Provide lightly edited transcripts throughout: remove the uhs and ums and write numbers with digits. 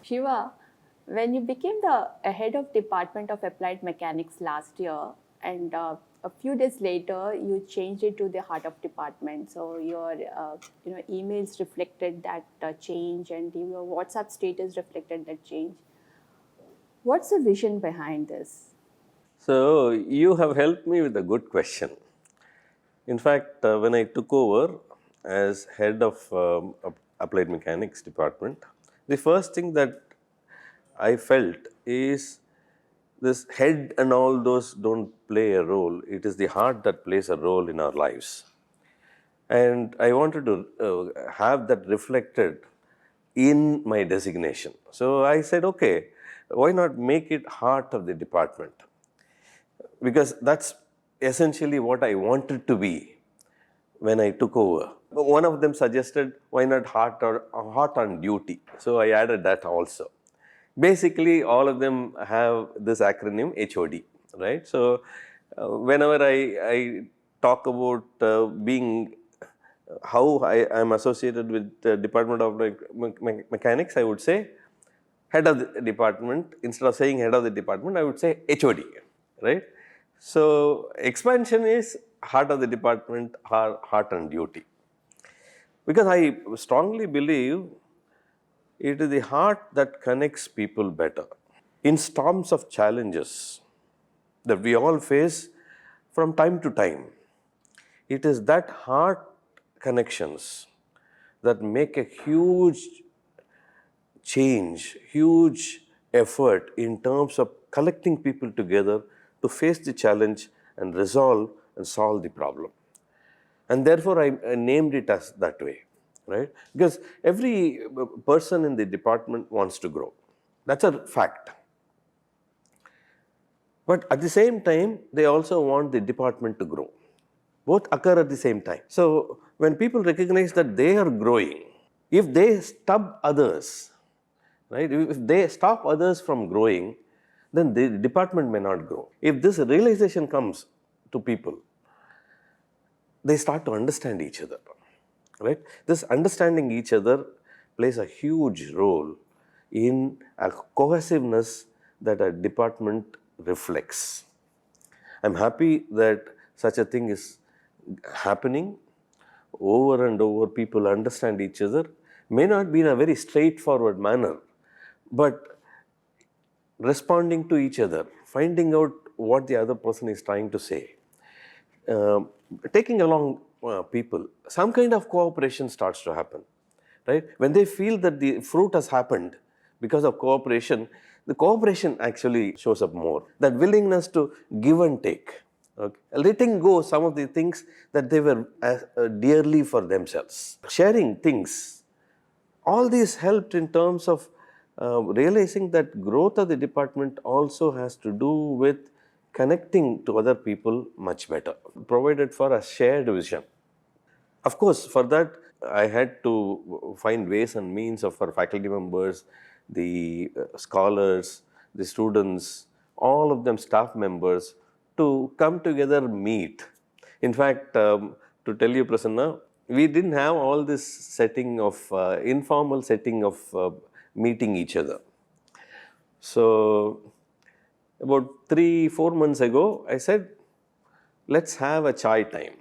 Shiva, when you became the head of Department of Applied Mechanics last year, and a few days later you changed it to the Heart of Department. So your emails reflected that change, and your WhatsApp status reflected that change. What's the vision behind this? So you have helped me with a good question. In fact, when I took over as head of applied mechanics department, the first thing that I felt is this head and all those don't play a role. It is the heart that plays a role in our lives. And I wanted to have that reflected in my designation. So I said, okay, why not make it heart of the department? Because that's essentially what I wanted to be when I took over. One of them suggested, why not heart on duty? So I added that also. Basically, all of them have this acronym HOD, right? So whenever I talk about being how I am associated with the Department of Mechanics, I would say head of the department. Instead of saying head of the department, I would say HOD, right? So expansion is heart of the department, heart and duty. Because I strongly believe it is the heart that connects people better. In storms of challenges that we all face from time to time, it is that heart connections that make a huge change, huge effort in terms of collecting people together to face the challenge and resolve and solve the problem. And therefore, I named it as that way, right? Because every person in the department wants to grow. That's a fact. But at the same time, they also want the department to grow. Both occur at the same time. So when people recognize that they are growing, if they stop others, right? If they stop others from growing, then the department may not grow. If this realization comes to people, they start to understand each other, right? This understanding each other plays a huge role in a cohesiveness that a department reflects. I'm happy that such a thing is happening over and over. People understand each other, may not be in a very straightforward manner, but responding to each other, finding out what the other person is trying to say, taking along people, some kind of cooperation starts to happen, right? When they feel that the fruit has happened because of cooperation, the cooperation actually shows up more. That willingness to give and take, okay? Letting go some of the things that they were dearly for themselves, sharing things. All these helped in terms of realizing that growth of the department also has to do with connecting to other people much better, provided for a shared vision. Of course, for that, I had to find ways and means of our faculty members, the scholars, the students, all of them staff members to come together, meet. In fact, to tell you, Prasanna, we didn't have all this setting of informal setting of meeting each other. So about 3-4 months ago, I said, let's have a chai time,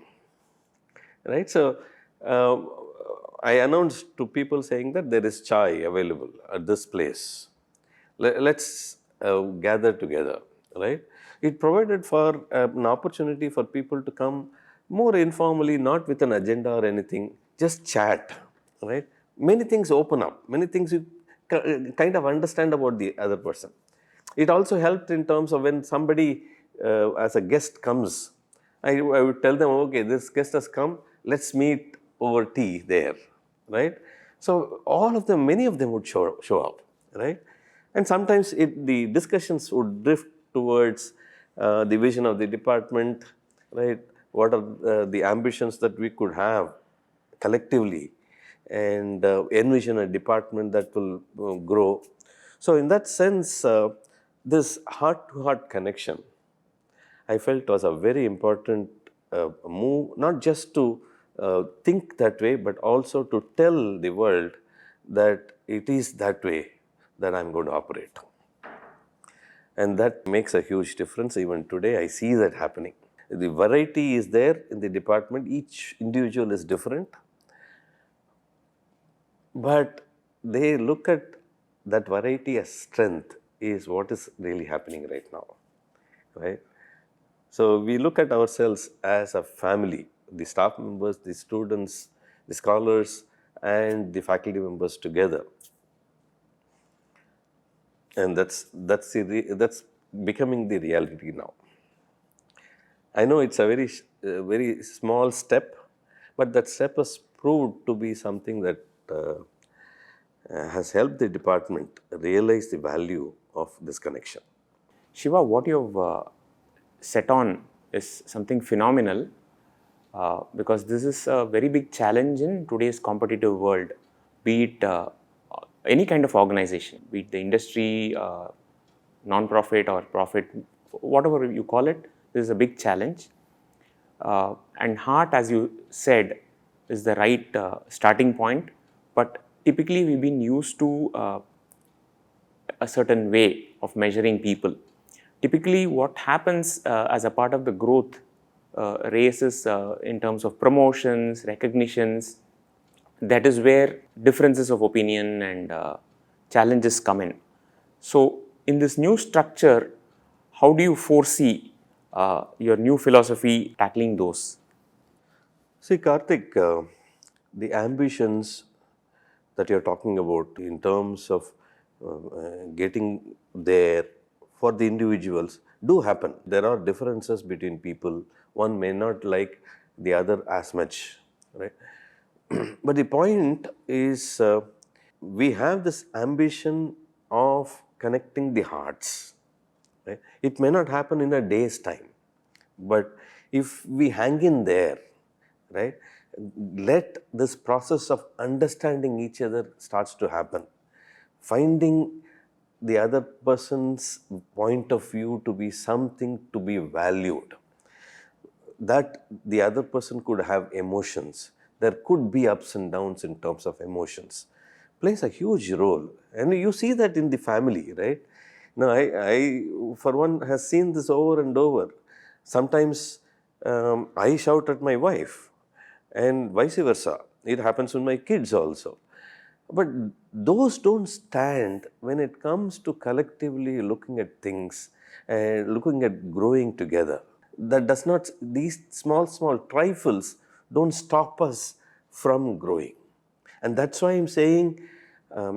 right? So I announced to people saying that there is chai available at this place. Let's gather together, right? It provided for an opportunity for people to come more informally, not with an agenda or anything, just chat, right? Many things open up, many things you kind of understand about the other person. It also helped in terms of when somebody as a guest comes, I would tell them, okay, this guest has come, let's meet over tea there, right? So all of them, many of them would show up, right? And sometimes the discussions would drift towards the vision of the department, right? What are the ambitions that we could have collectively, and envision a department that will grow. So in that sense, this heart-to-heart connection, I felt was a very important move, not just to think that way, but also to tell the world that it is that way, that I'm going to operate. And that makes a huge difference. Even today, I see that happening. The variety is there in the department. Each individual is different. But they look at that variety as strength is what is really happening right now, right? So we look at ourselves as a family, the staff members, the students, the scholars, and the faculty members together. And that's becoming the reality now. I know it's a very small step, but that step has proved to be something that has helped the department realize the value of this connection. Shiva, what you've set on is something phenomenal because this is a very big challenge in today's competitive world, be it any kind of organization, be it the industry, non-profit or profit, whatever you call it. This is a big challenge. And heart, as you said, is the right starting point. But typically, we've been used to a certain way of measuring people. Typically, what happens as a part of the growth races in terms of promotions, recognitions, that is where differences of opinion and challenges come in. So, in this new structure, how do you foresee your new philosophy tackling those? See, Kartik, the ambitions that you're talking about in terms of getting there for the individuals do happen. There are differences between people. One may not like the other as much, right? But the point is, we have this ambition of connecting the hearts. Right? It may not happen in a day's time, but if we hang in there, right, let this process of understanding each other starts to happen, finding the other person's point of view to be something to be valued, that the other person could have emotions. There could be ups and downs in terms of emotions, plays a huge role. And you see that in the family, right? Now, I for one, has seen this over and over. Sometimes I shout at my wife, and vice versa. It happens with my kids also. But those don't stand when it comes to collectively looking at things and looking at growing together. That does not, these small trifles don't stop us from growing. And that's why I'm saying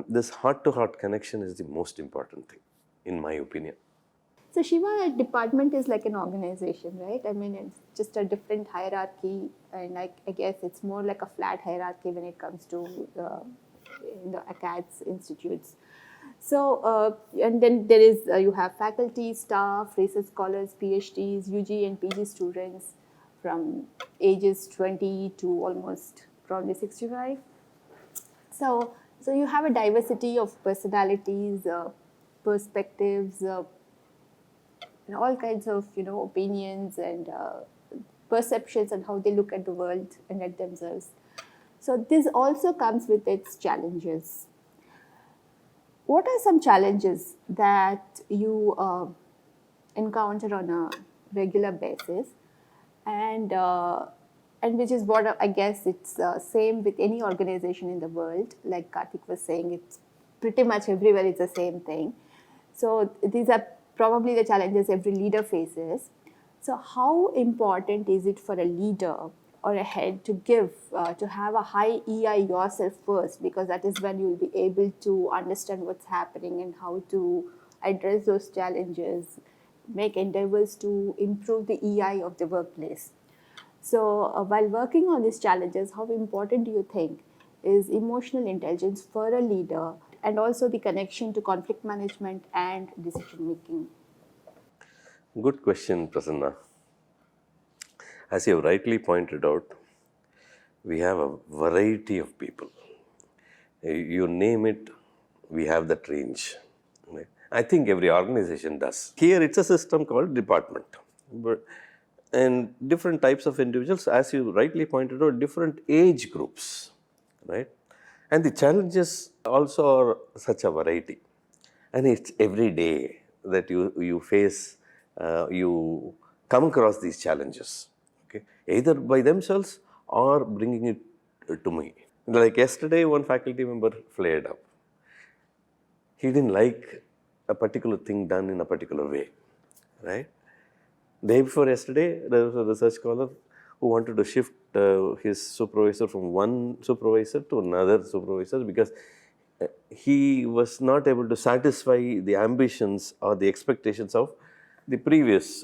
this heart to heart connection is the most important thing, in my opinion. So Shiva, a department is like an organization, right? I mean, it's just a different hierarchy, and I guess it's more like a flat hierarchy when it comes to the acads institutes. So, and then there is, you have faculty, staff, research scholars, PhDs, UG and PG students from ages 20 to almost probably 65. So you have a diversity of personalities, perspectives, and all kinds of, opinions and perceptions and how they look at the world and at themselves. So this also comes with its challenges. What are some challenges that you encounter on a regular basis, and which is what I guess it's same with any organization in the world? Like Kartik was saying, it's pretty much everywhere it's the same thing. So these are probably the challenges every leader faces. So how important is it for a leader or a head to to have a high EI yourself first, because that is when you'll be able to understand what's happening and how to address those challenges, make endeavors to improve the EI of the workplace. So while working on these challenges, how important do you think is emotional intelligence for a leader, and also the connection to conflict management and decision making? Good question, Prasanna. As you rightly pointed out, we have a variety of people. You name it, we have that range. Right? I think every organization does. Here, it's a system called department. And different types of individuals, as you rightly pointed out, different age groups, right? And the challenges also are such a variety. And it's every day that you face, you come across these challenges, okay, either by themselves or bringing it to me. Like yesterday, one faculty member flared up. He didn't like a particular thing done in a particular way, right? Day before yesterday, there was a research scholar who wanted to shift his supervisor from one supervisor to another supervisor because he was not able to satisfy the ambitions or the expectations of the previous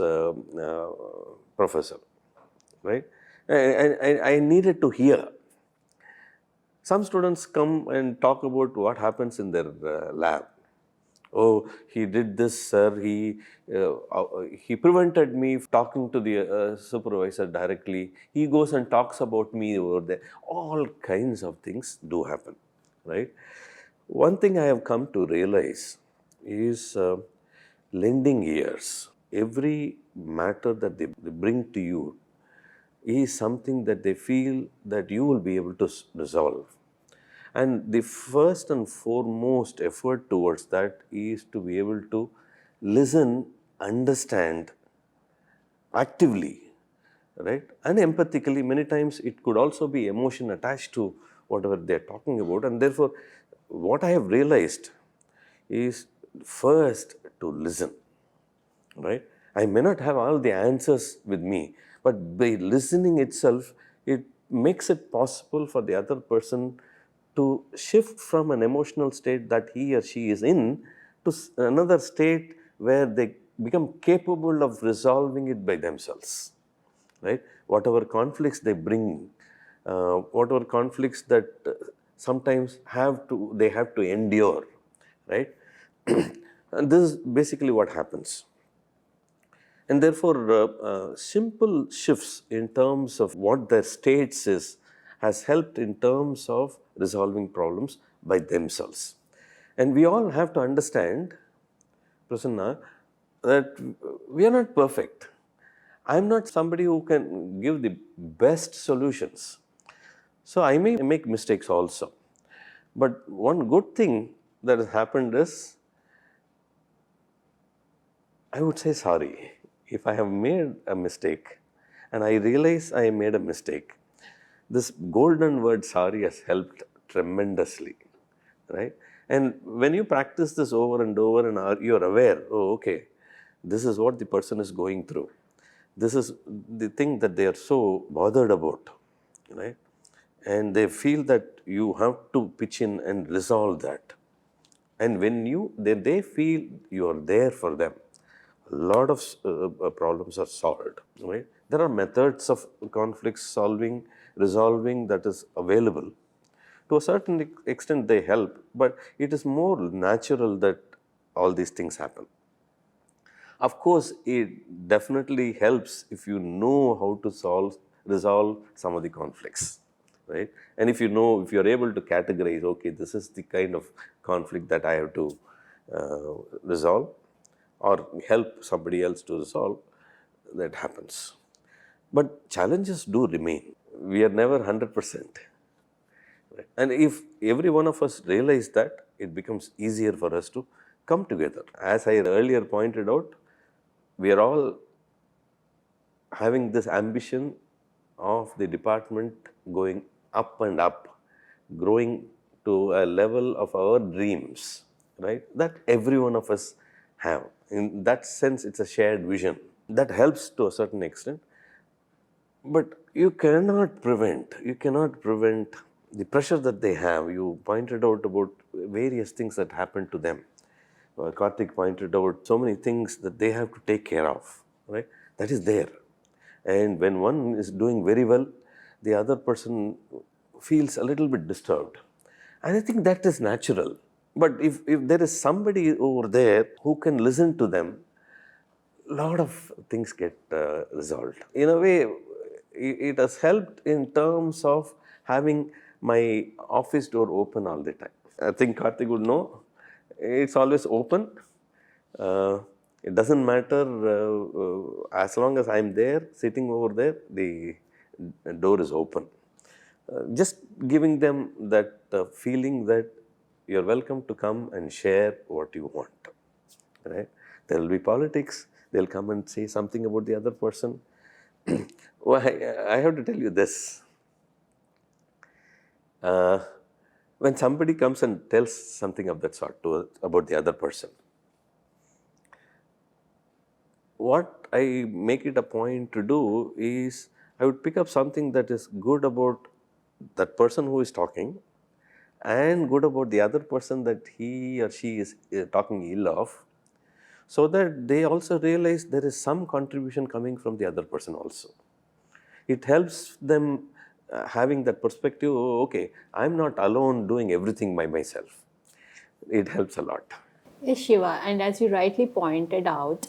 professor, right? I needed to hear. Some students come and talk about what happens in their lab. Oh, he did this, sir. He prevented me talking to the supervisor directly. He goes and talks about me over there. All kinds of things do happen, right? One thing I have come to realize is lending ears. Every matter that they bring to you is something that they feel that you will be able to resolve. And the first and foremost effort towards that is to be able to listen, understand actively, right? And empathically, many times it could also be emotion attached to whatever they're talking about. And therefore, what I have realized is first to listen, right? I may not have all the answers with me, but by listening itself, it makes it possible for the other person to shift from an emotional state that he or she is in to another state where they become capable of resolving it by themselves, right? Whatever conflicts they bring, whatever conflicts that sometimes they have to endure, right? And this is basically what happens. And therefore, simple shifts in terms of what their states is has helped in terms of resolving problems by themselves. And we all have to understand, Prasanna, that we are not perfect. I'm not somebody who can give the best solutions. So I may make mistakes also. But one good thing that has happened is, I would say sorry. If I have made a mistake and I realize I made a mistake, this golden word sorry has helped tremendously, right? And when you practice this over and over and you're aware, oh, okay, this is what the person is going through. This is the thing that they are so bothered about, right? And they feel that you have to pitch in and resolve that. And when they feel you are there for them, a lot of problems are solved, right? There are methods of conflict resolving that is available. To a certain extent, they help, but it is more natural that all these things happen. Of course, it definitely helps if you know how to resolve some of the conflicts, right? And if you're able to categorize, okay, this is the kind of conflict that I have to resolve or help somebody else to resolve, that happens. But challenges do remain. We are never 100%. Right? And if every one of us realize that, it becomes easier for us to come together. As I earlier pointed out, we are all having this ambition of the department going up and up, growing to a level of our dreams, right? That every one of us have. In that sense, it's a shared vision. That helps to a certain extent. But you cannot prevent the pressure that they have. You pointed out about various things that happen to them. Kartic pointed out so many things that they have to take care of, right? That is there. And when one is doing very well, the other person feels a little bit disturbed. And I think that is natural. But if there is somebody over there who can listen to them, a lot of things get resolved. In a way, it has helped in terms of having my office door open all the time. I think Kartik would know, it's always open. It doesn't matter, as long as I'm there, sitting over there, the door is open. Just giving them that feeling that you're welcome to come and share what you want. Right? There will be politics. They'll come and say something about the other person. Well, I have to tell you this. When somebody comes and tells something of that sort about the other person, what I make it a point to do is I would pick up something that is good about that person who is talking and good about the other person that he or she is talking ill of, so that they also realize there is some contribution coming from the other person also. It helps them having that perspective, oh, okay, I'm not alone doing everything by myself. It helps a lot. Yes, Shiva, and as you rightly pointed out,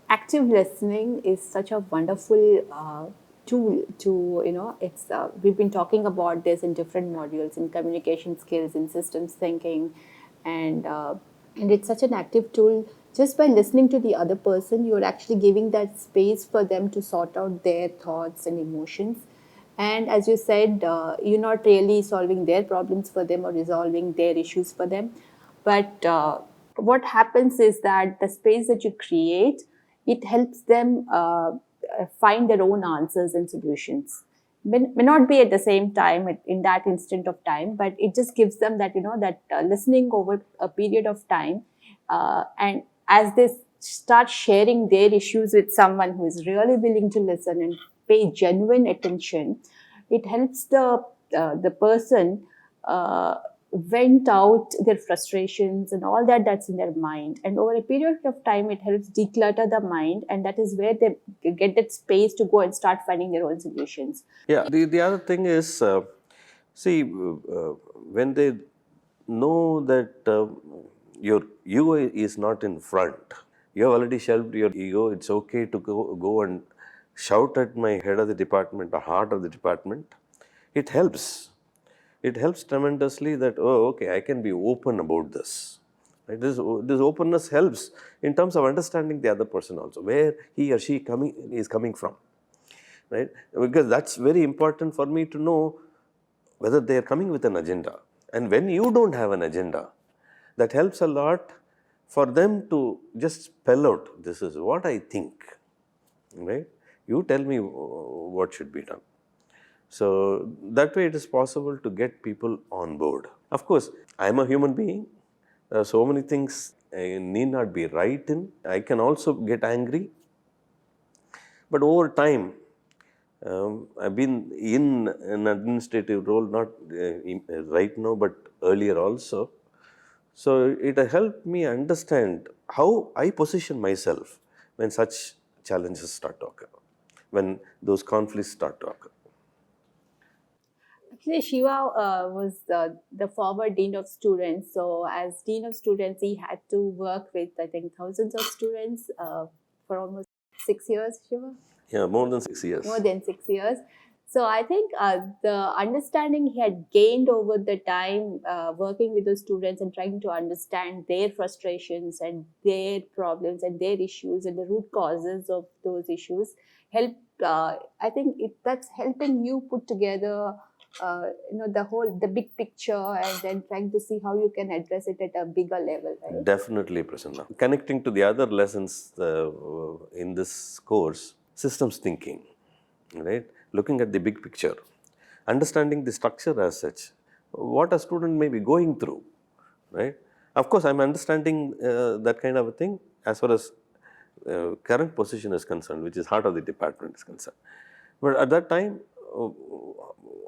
active listening is such a wonderful tool to, it's, we've been talking about this in different modules, in communication skills, in systems thinking, and it's such an active tool. Just by listening to the other person, you're actually giving that space for them to sort out their thoughts and emotions. And as you said, you're not really solving their problems for them or resolving their issues for them. But what happens is that the space that you create, it helps them find their own answers and solutions. May not be at the same time in that instant of time, but it just gives them that, that listening over a period of time. And as they start sharing their issues with someone who is really willing to listen and pay genuine attention, it helps the person vent out their frustrations and all that's in their mind. And over a period of time, it helps declutter the mind, and that is where they get that space to go and start finding their own solutions. Yeah, the other thing is, when they know that your ego is not in front, you have already shelved your ego, it's okay to go and shout at my head of the department or heart of the department. It helps. It helps tremendously that, oh, okay, I can be open about this. Right? This openness helps in terms of understanding the other person also, where he or she is coming from. Right? Because that's very important for me to know whether they are coming with an agenda. And when you don't have an agenda, that helps a lot for them to just spell out, this is what I think. Right? You tell me what should be done. So that way it is possible to get people on board. Of course, I am a human being. There are so many things I need not be right in. I can also get angry. But over time, I've been in an administrative role, not right now, but earlier also. So it helped me understand how I position myself when such challenges start to occur, when those conflicts start to occur. Actually, Shiva was the former dean of students. So, as dean of students, he had to work with, I think, thousands of students for almost 6 years, Shiva? Yeah, more than 6 years. More than 6 years. So, I think the understanding he had gained over the time working with the students and trying to understand their frustrations and their problems and their issues and the root causes of those issues helped. I think that's helping you put together the big picture and then trying to see how you can address it at a bigger level, right? Definitely, Prasanna. Connecting to the other lessons in this course, systems thinking, right? Looking at the big picture, understanding the structure as such, what a student may be going through, right? Of course, I'm understanding that kind of a thing as far as current position is concerned, which is heart of the department is concerned. But at that time,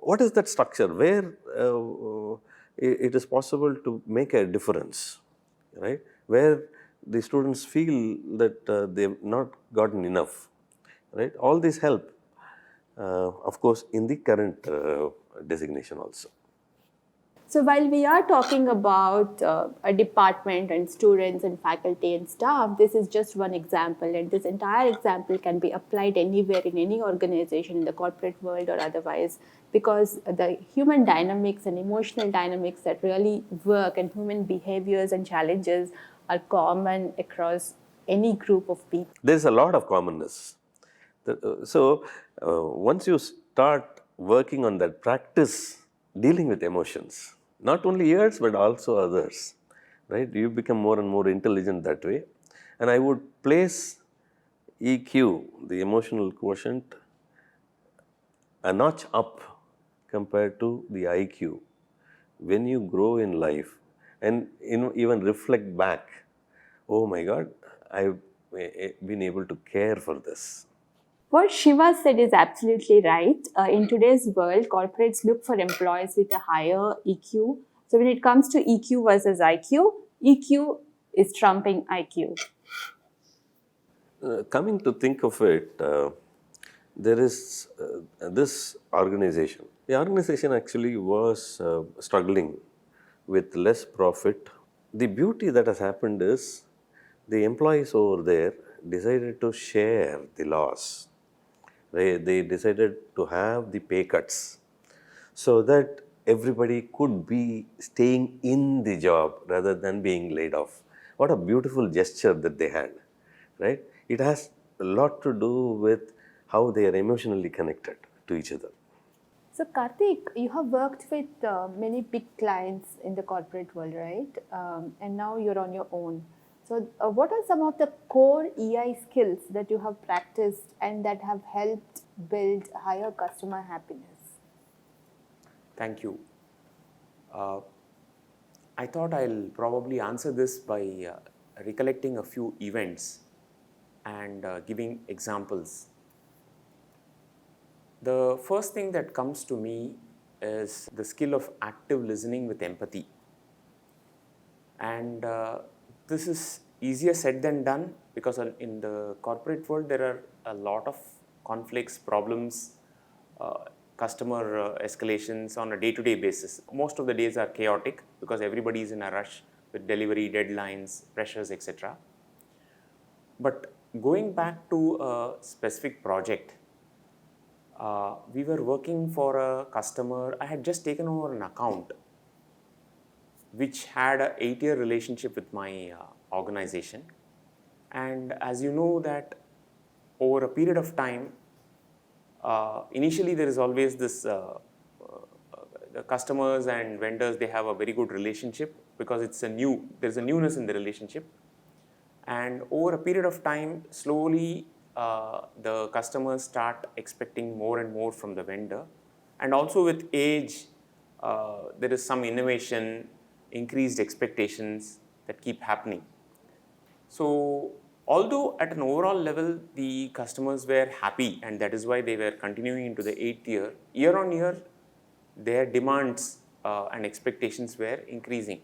what is that structure where it is possible to make a difference, right? Where the students feel that they've not gotten enough, right? All these help, of course, in the current designation also. So while we are talking about a department and students and faculty and staff, this is just one example, and this entire example can be applied anywhere in any organization in the corporate world or otherwise, because the human dynamics and emotional dynamics that really work and human behaviors and challenges are common across any group of people. There's a lot of commonness. So once you start working on that practice, dealing with emotions, not only yours but also others, right? You become more and more intelligent that way. And I would place EQ, the emotional quotient, a notch up compared to the IQ. When you grow in life and even reflect back, oh my God, I've been able to care for this. What Shiva said is absolutely right. In today's world, corporates look for employees with a higher EQ. So when it comes to EQ versus IQ, EQ is trumping IQ. Coming to think of it, there is this organization. The organization actually was struggling with less profit. The beauty that has happened is the employees over there decided to share the loss. They decided to have the pay cuts so that everybody could be staying in the job rather than being laid off. What a beautiful gesture that they had, right? It has a lot to do with how they are emotionally connected to each other. So, Kartik, you have worked with many big clients in the corporate world, right? And now you're on your own. So, what are some of the core EI skills that you have practiced and that have helped build higher customer happiness? Thank you. I thought I'll probably answer this by recollecting a few events and giving examples. The first thing that comes to me is the skill of active listening with empathy. And this is easier said than done because in the corporate world there are a lot of conflicts, problems, customer escalations on a day-to-day basis. Most of the days are chaotic because everybody is in a rush with delivery deadlines, pressures, etc. But going back to a specific project, we were working for a customer. I had just taken over an account which had an 8-year relationship with my organization. And as you know that over a period of time, initially there is always this, the customers and vendors, they have a very good relationship because there's a newness in the relationship. And over a period of time, slowly the customers start expecting more and more from the vendor. And also with age, there is some innovation, increased expectations that keep happening. So although at an overall level, the customers were happy and that is why they were continuing into the 8th year, year on year, their demands and expectations were increasing.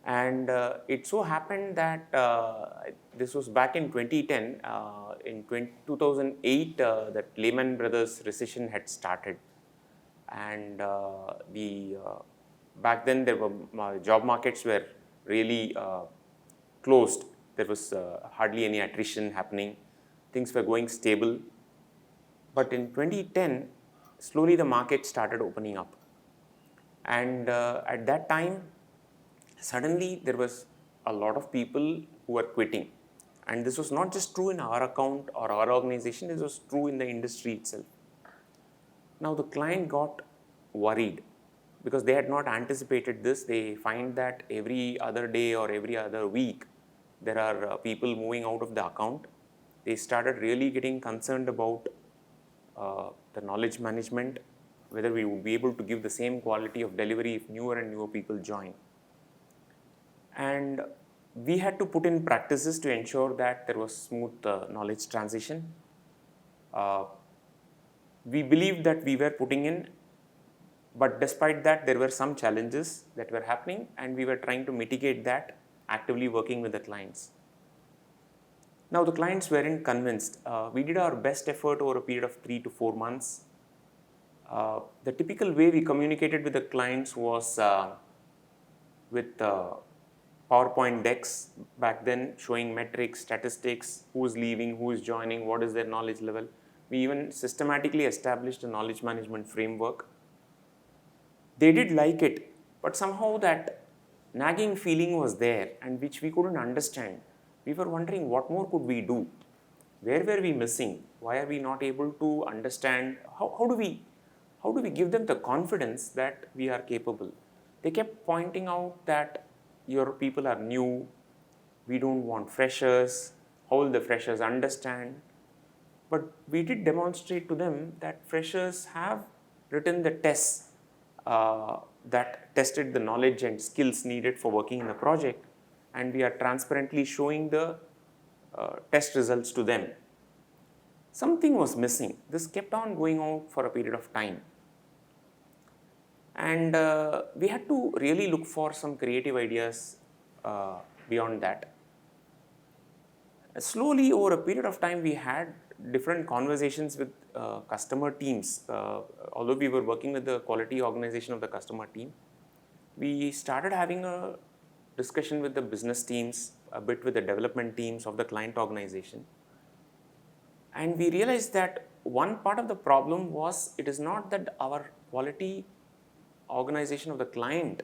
And it so happened that this was back in 2010. In 2008, that Lehman Brothers recession had started. And back then, there were job markets were really closed. There was hardly any attrition happening. Things were going stable. But in 2010, slowly the market started opening up. And at that time, suddenly there was a lot of people who were quitting. And this was not just true in our account or our organization, this was true in the industry itself. Now the client got worried because they had not anticipated this. They find that every other day or every other week, there are people moving out of the account. They started really getting concerned about the knowledge management, whether we would be able to give the same quality of delivery if newer and newer people join. And we had to put in practices to ensure that there was smooth knowledge transition. We believed that we were putting in, but despite that, there were some challenges that were happening, and we were trying to mitigate that, actively working with the clients. Now, the clients weren't convinced. We did our best effort over a period of 3 to 4 months. The typical way we communicated with the clients was with PowerPoint decks back then, showing metrics, statistics, who is leaving, who is joining, what is their knowledge level. We even systematically established a knowledge management framework. They did like it, but somehow that nagging feeling was there and which we couldn't understand. We were wondering what more could we do? Where were we missing? Why are we not able to understand? How do we give them the confidence that we are capable? they kept pointing out that your people are new, we don't want freshers, how will the freshers understand? But we did demonstrate to them that freshers have written the tests that tested the knowledge and skills needed for working in the project, and we are transparently showing the test results to them. Something was missing. This kept on going on for a period of time. And we had to really look for some creative ideas beyond that. Slowly, over a period of time, we had different conversations with customer teams. Although we were working with the quality organization of the customer team, we started having a discussion with the business teams, a bit with the development teams of the client organization. And we realized that one part of the problem was, it is not that our quality organization of the client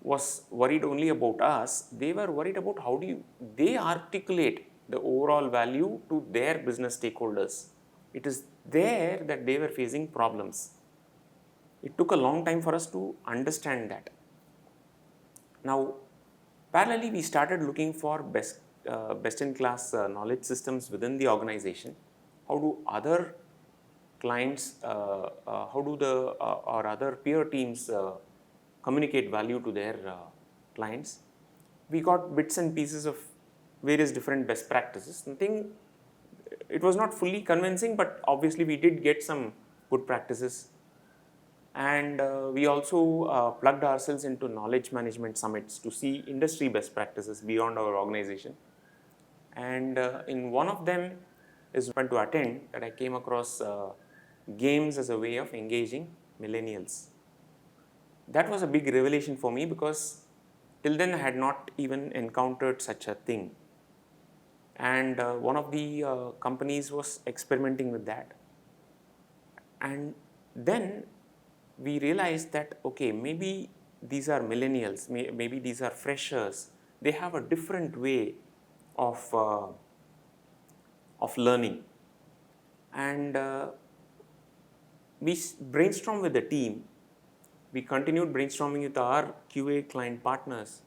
was worried only about us, they were worried about how do they articulate the overall value to their business stakeholders. It is there that they were facing problems. It took a long time for us to understand that. Now, parallelly, we started looking for best-in-class knowledge systems within the organization. How do other clients, how do or other peer teams communicate value to their clients? We got bits and pieces of various different best practices. It was not fully convincing, but obviously we did get some good practices. And we also plugged ourselves into knowledge management summits to see industry best practices beyond our organization. And in one of them is one to attend that I came across games as a way of engaging millennials. That was a big revelation for me, because till then I had not even encountered such a thing. And one of the companies was experimenting with that. And then we realized that, okay, maybe these are millennials, maybe these are freshers. They have a different way of learning. And we brainstormed with the team. We continued brainstorming with our QA client partners.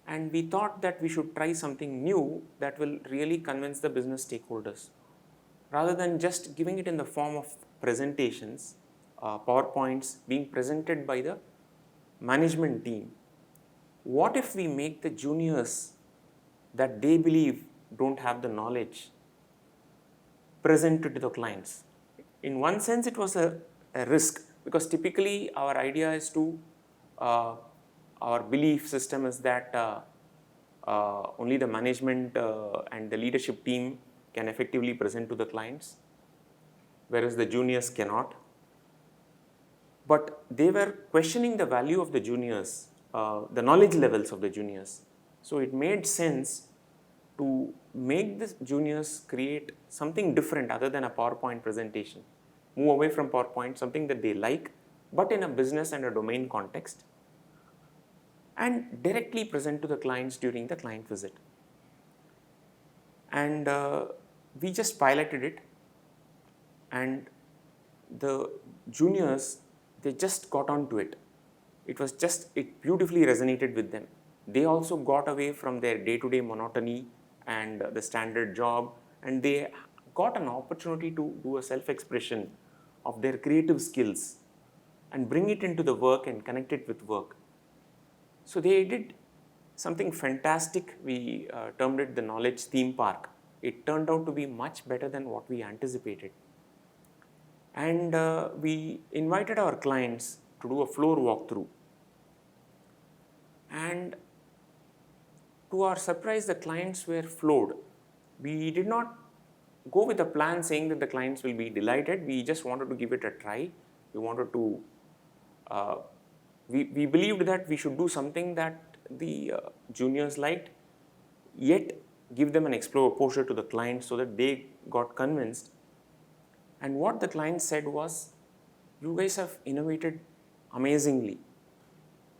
And we thought that we should try something new that will really convince the business stakeholders. Rather than just giving it in the form of presentations, PowerPoints being presented by the management team, what if we make the juniors that they believe don't have the knowledge presented to the clients? In one sense, it was a risk, because typically our idea is to, our belief system is that only the management and the leadership team can effectively present to the clients, whereas the juniors cannot. But they were questioning the value of the juniors, the knowledge levels of the juniors. So it made sense to make the juniors create something different other than a PowerPoint presentation. Move away from PowerPoint, something that they like, but in a business and a domain context, and directly present to the clients during the client visit. And we just piloted it, and the juniors, they just got onto it. It beautifully resonated with them. They also got away from their day-to-day monotony and the standard job, and they got an opportunity to do a self-expression of their creative skills and bring it into the work and connect it with work. So they did something fantastic. We termed it the knowledge theme park. It turned out to be much better than what we anticipated. And we invited our clients to do a floor walkthrough. And to our surprise, the clients were floored. We did not go with a plan saying that the clients will be delighted. We just wanted to give it a try. We wanted to, we believed that we should do something that the juniors liked, yet give them an exposure to the client so that they got convinced. And what the client said was, you guys have innovated amazingly.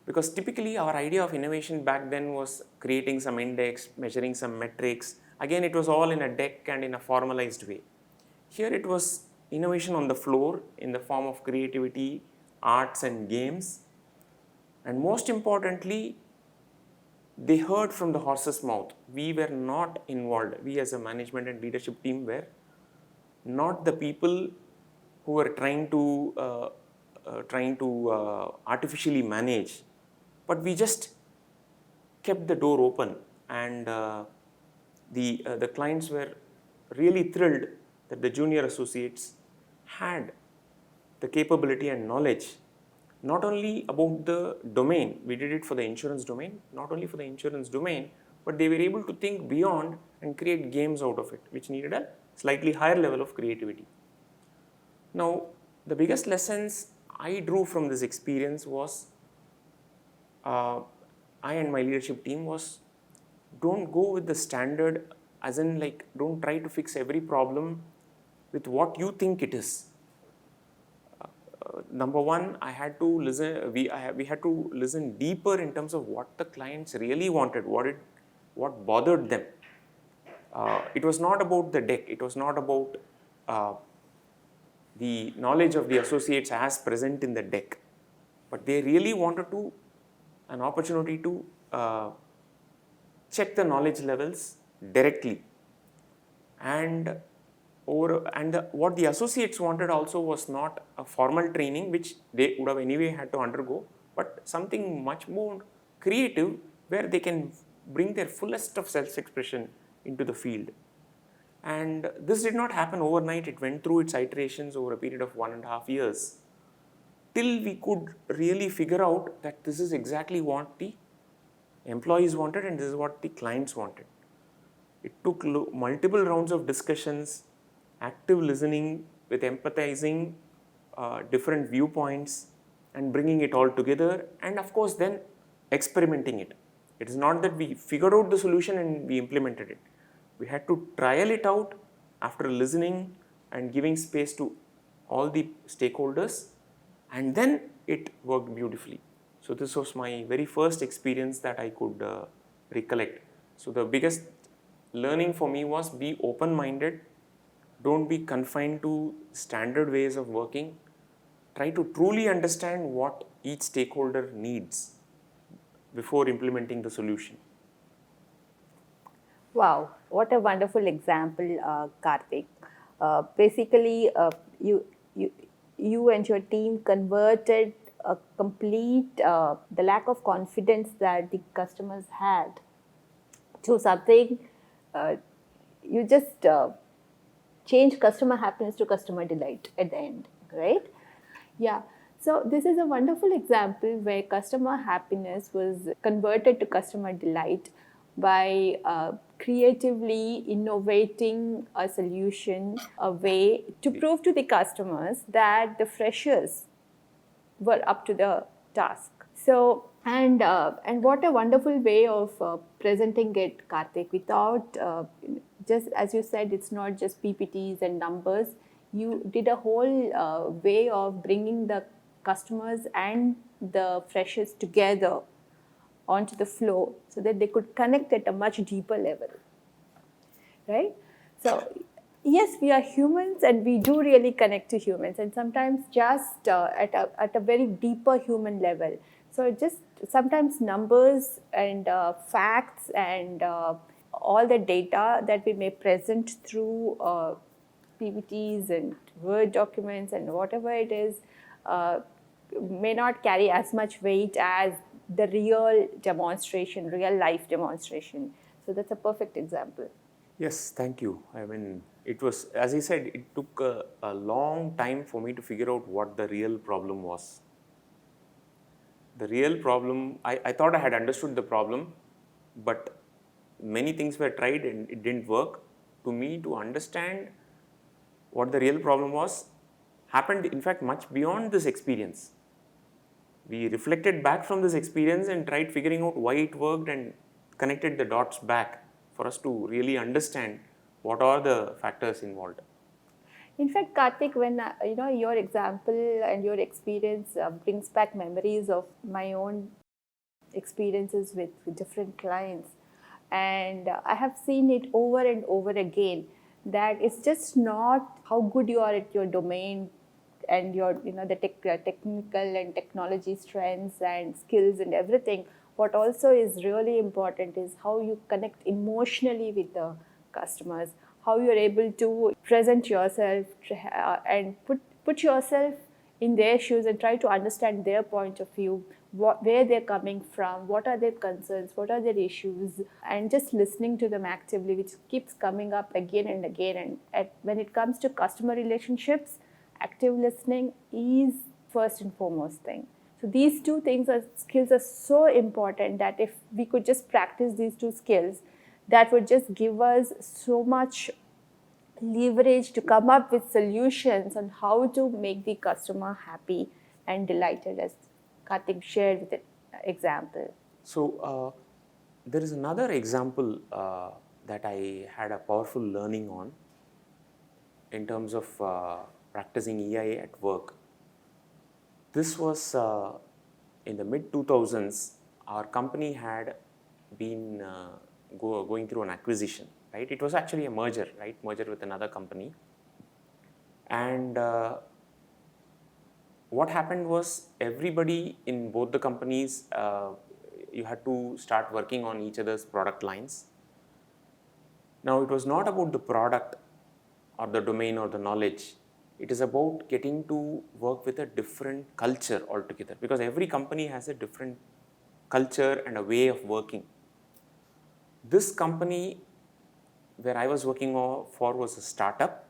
Because typically our idea of innovation back then was creating some index, measuring some metrics. Again, it was all in a deck and in a formalized way. Here it was innovation on the floor in the form of creativity, arts and games. And most importantly, they heard from the horse's mouth. We were not involved. We as a management and leadership team were not the people who were trying to artificially manage, but we just kept the door open, and the clients were really thrilled that the junior associates had the capability and knowledge not only about the domain. We did it for the insurance domain, not only for the insurance domain, but they were able to think beyond and create games out of it, which needed a slightly higher level of creativity. Now, the biggest lessons I drew from this experience was, I and my leadership team was, don't go with the standard, as in like don't try to fix every problem with what you think it is. Number one, I had to listen. We had to listen deeper in terms of what the clients really wanted, what bothered them. It was not about the deck. It was not about the knowledge of the associates as present in the deck, but they really wanted an opportunity to check the knowledge levels directly. And what the associates wanted also was not a formal training, which they would have anyway had to undergo, but something much more creative where they can bring their fullest of self-expression into the field. And this did not happen overnight. It went through its iterations over a period of 1.5 years till we could really figure out that this is exactly what the employees wanted and this is what the clients wanted. It took multiple rounds of discussions, active listening with empathizing different viewpoints and bringing it all together, and of course then experimenting it. It is not that we figured out the solution and we implemented it. We had to trial it out after listening and giving space to all the stakeholders, and then it worked beautifully. So this was my very first experience that I could recollect. So the biggest learning for me was be open-minded, don't be confined to standard ways of working, try to truly understand what each stakeholder needs before implementing the solution. Wow, what a wonderful example, Kartic. Basically, you and your team converted a complete the lack of confidence that the customers had to something. You just change customer happiness to customer delight at the end, right? Yeah. So this is a wonderful example where customer happiness was converted to customer delight by creatively innovating a solution, a way to prove to the customers that the freshers were up to the task. So, and what a wonderful way of presenting it, Kartik, without just, as you said, it's not just PPTs and numbers. You did a whole way of bringing the customers and the freshers together onto the flow so that they could connect at a much deeper level, right? So yes, we are humans and we do really connect to humans, and sometimes just at a very deeper human level. So just sometimes numbers and facts and all the data that we may present through PPTs and Word documents and whatever it is may not carry as much weight as the real demonstration, real life demonstration. So that's a perfect example. Yes, thank you. I mean, it was, as I said, it took a long time for me to figure out what the real problem was. The real problem, I thought I had understood the problem, but many things were tried and it didn't work. To me, to understand what the real problem was happened, in fact, much beyond this experience. We reflected back from this experience and tried figuring out why it worked and connected the dots back for us to really understand what are the factors involved. In fact, Kartik, when your example and your experience brings back memories of my own experiences with different clients, and I have seen it over and over again that it's just not how good you are at your domain and your the technical and technology strengths and skills and everything, what also is really important is how you connect emotionally with the customers, how you're able to present yourself and put yourself in their shoes and try to understand their point of view, where they're coming from, what are their concerns, what are their issues, and just listening to them actively, which keeps coming up again and again. And when it comes to customer relationships, active listening is first and foremost thing. So these two skills are so important that if we could just practice these two skills, that would just give us so much leverage to come up with solutions on how to make the customer happy and delighted, as Kartic shared with an example. So there is another example that I had a powerful learning on in terms of practicing EI at work. This was in the mid 2000s. Our company had been going through an acquisition, right? It was actually a merger, right? Merger with another company. And what happened was everybody in both the companies, you had to start working on each other's product lines. Now, it was not about the product or the domain or the knowledge. It is about getting to work with a different culture altogether, because every company has a different culture and a way of working. This company where I was working for was a startup,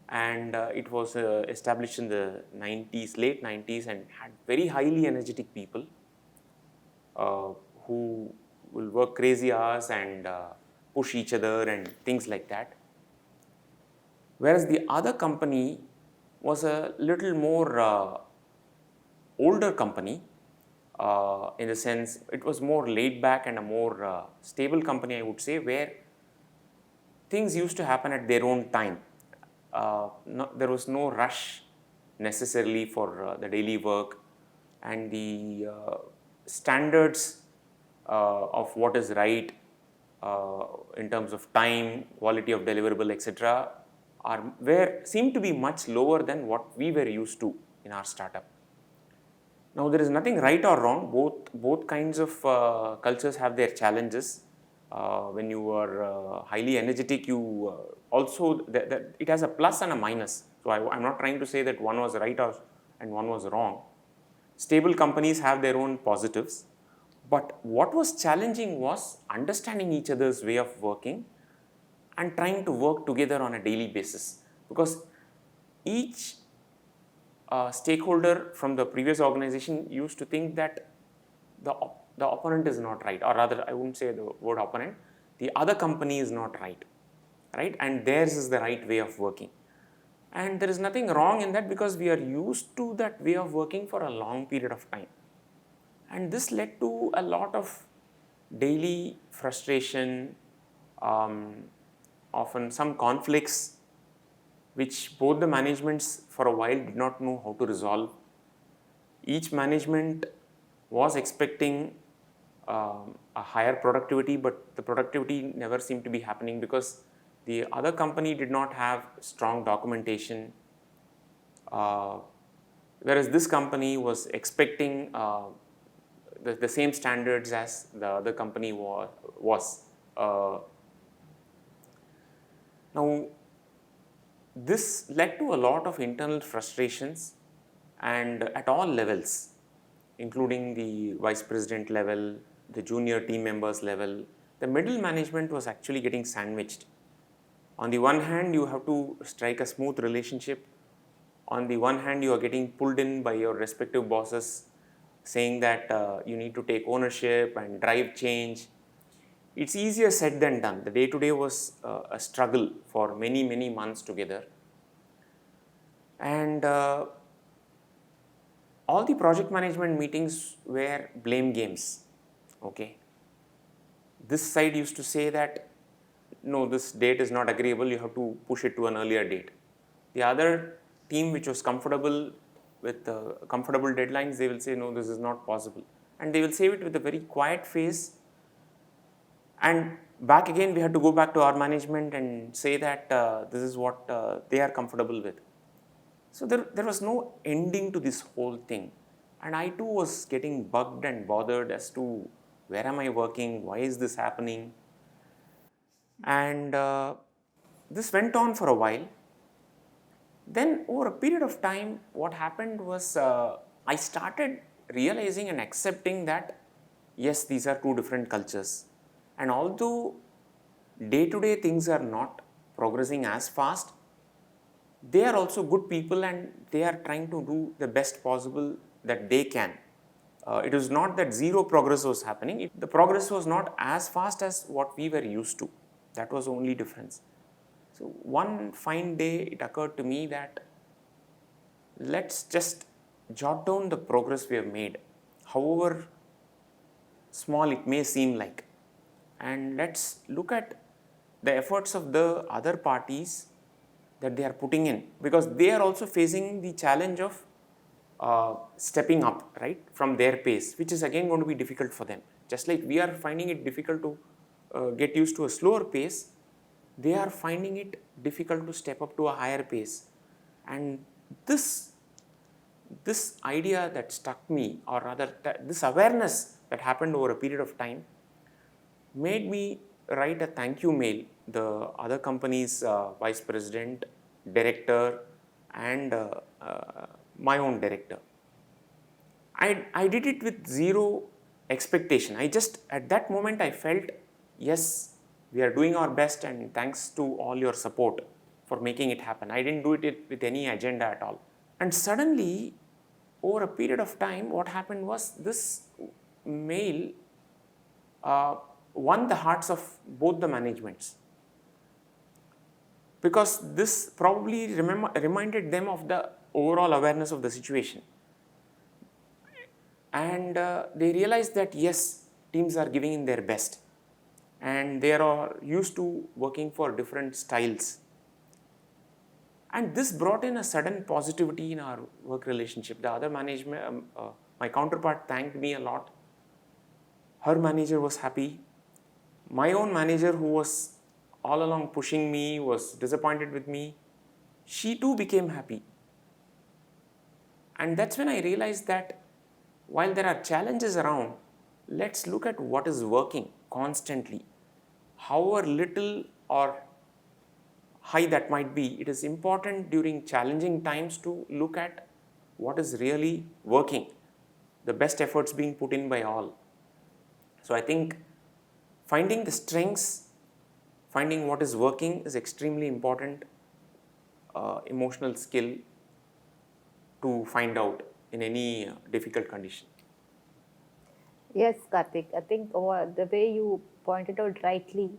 and it was established in the 90s, late 90s, and had very highly energetic people who will work crazy hours and push each other and things like that. Whereas the other company was a little more older company, in the sense it was more laid back and a more stable company, I would say, where things used to happen at their own time. There was no rush necessarily for the daily work, and the standards of what is right in terms of time, quality of deliverable, etc., seem to be much lower than what we were used to in our startup. Now, there is nothing right or wrong. Both kinds of cultures have their challenges. When you are highly energetic, you also it has a plus and a minus. So I'm not trying to say that one was right and one was wrong. Stable companies have their own positives, but what was challenging was understanding each other's way of working and trying to work together on a daily basis, because each stakeholder from the previous organization used to think that the opponent is not right, or rather, I wouldn't say the word opponent, the other company is not right, and theirs is the right way of working. And there is nothing wrong in that, because we are used to that way of working for a long period of time. And this led to a lot of daily frustration, often some conflicts, which both the managements for a while did not know how to resolve. Each management was expecting a higher productivity, but the productivity never seemed to be happening because the other company did not have strong documentation, whereas this company was expecting the same standards as the other company was. Now, this led to a lot of internal frustrations, and at all levels, including the vice president level, the junior team members level. The middle management was actually getting sandwiched. On the one hand, you have to strike a smooth relationship. On the one hand, you are getting pulled in by your respective bosses, saying that you need to take ownership and drive change. It's easier said than done. The day-to-day was a struggle for many, many months together. And all the project management meetings were blame games. Okay. This side used to say that, no, this date is not agreeable, you have to push it to an earlier date. The other team, which was comfortable with comfortable deadlines, they will say, no, this is not possible. And they will say it with a very quiet face. And back again, we had to go back to our management and say that this is what they are comfortable with. So there was no ending to this whole thing. And I too was getting bugged and bothered as to where am I working, why is this happening? And this went on for a while. Then over a period of time, what happened was I started realizing and accepting that yes, these are two different cultures. And although day to day things are not progressing as fast, they are also good people and they are trying to do the best possible that they can. It was not that zero progress was happening. The progress was not as fast as what we were used to. That was the only difference. So one fine day it occurred to me that let's just jot down the progress we have made, however small it may seem like, and let's look at the efforts of the other parties that they are putting in, because they are also facing the challenge of stepping up, right, from their pace, which is again going to be difficult for them. Just like we are finding it difficult to get used to a slower pace, they are finding it difficult to step up to a higher pace. And this idea that struck me, or rather this awareness that happened over a period of time, made me write a thank you mail, the other company's vice president, director, and my own director. I did it with zero expectation. At that moment I felt, yes, we are doing our best and thanks to all your support for making it happen. I didn't do it with any agenda at all. And suddenly, over a period of time, what happened was this mail won the hearts of both the managements, because this probably reminded them of the overall awareness of the situation. And they realized that yes, teams are giving in their best and they are used to working for different styles. And this brought in a sudden positivity in our work relationship. The other management, my counterpart thanked me a lot. Her manager was happy. My own manager, who was all along pushing me, was disappointed with me. She too became happy. And that's when I realized that while there are challenges around, let's look at what is working constantly. However little or high that might be, it is important during challenging times to look at what is really working, the best efforts being put in by all. So I think finding the strengths, finding what is working is extremely important emotional skill to find out in any difficult condition. Yes, Kartik, I think the way you pointed out rightly,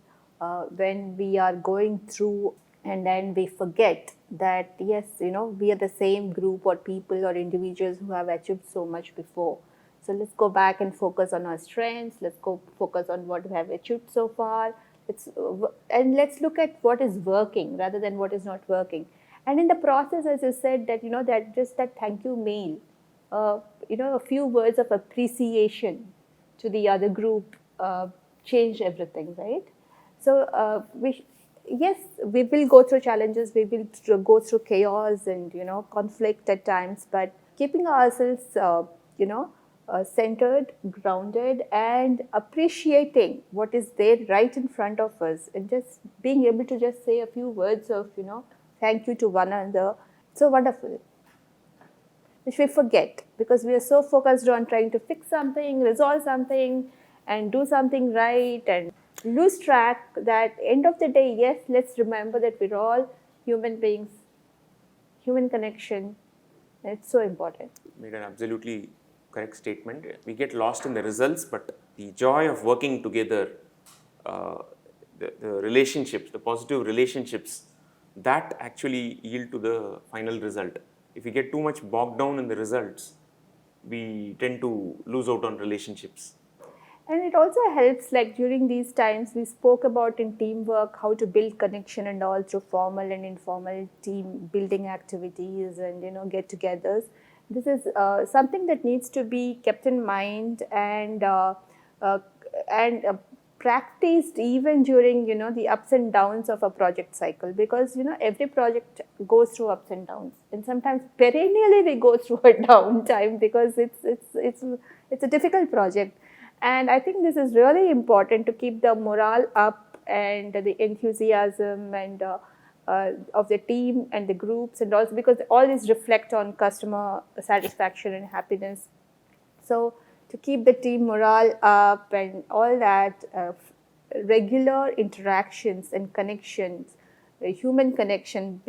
when we are going through and then we forget that, yes, we are the same group or people or individuals who have achieved so much before. So let's go back and focus on our strengths. Let's go focus on what we have achieved so far. And let's look at what is working rather than what is not working. And in the process, as you said, that that just that thank you mail, a few words of appreciation to the other group change everything, right? So yes, we will go through challenges, we will go through chaos and conflict at times, but keeping ourselves centered, grounded, and appreciating what is there right in front of us, and just being able to just say a few words of thank you to one another, so wonderful, which we forget because we are so focused on trying to fix something, resolve something, and do something right, and lose track that end of the day, yes, let's remember that we're all human beings, human connection, and it's so important. Made an absolutely correct statement. We get lost in the results, but the joy of working together, the relationships, the positive relationships, that actually yield to the final result. If we get too much bogged down in the results, we tend to lose out on relationships. And it also helps, like during these times, we spoke about in teamwork, how to build connection and all through formal and informal team building activities and get-togethers. This is something that needs to be kept in mind and practiced even during, the ups and downs of a project cycle, because, every project goes through ups and downs, and sometimes perennially we go through a down time because it's a difficult project. And I think this is really important to keep the morale up and the enthusiasm and of the team and the groups, and also because all these reflect on customer satisfaction and happiness. So to keep the team morale up and all that, regular interactions and connections, human connection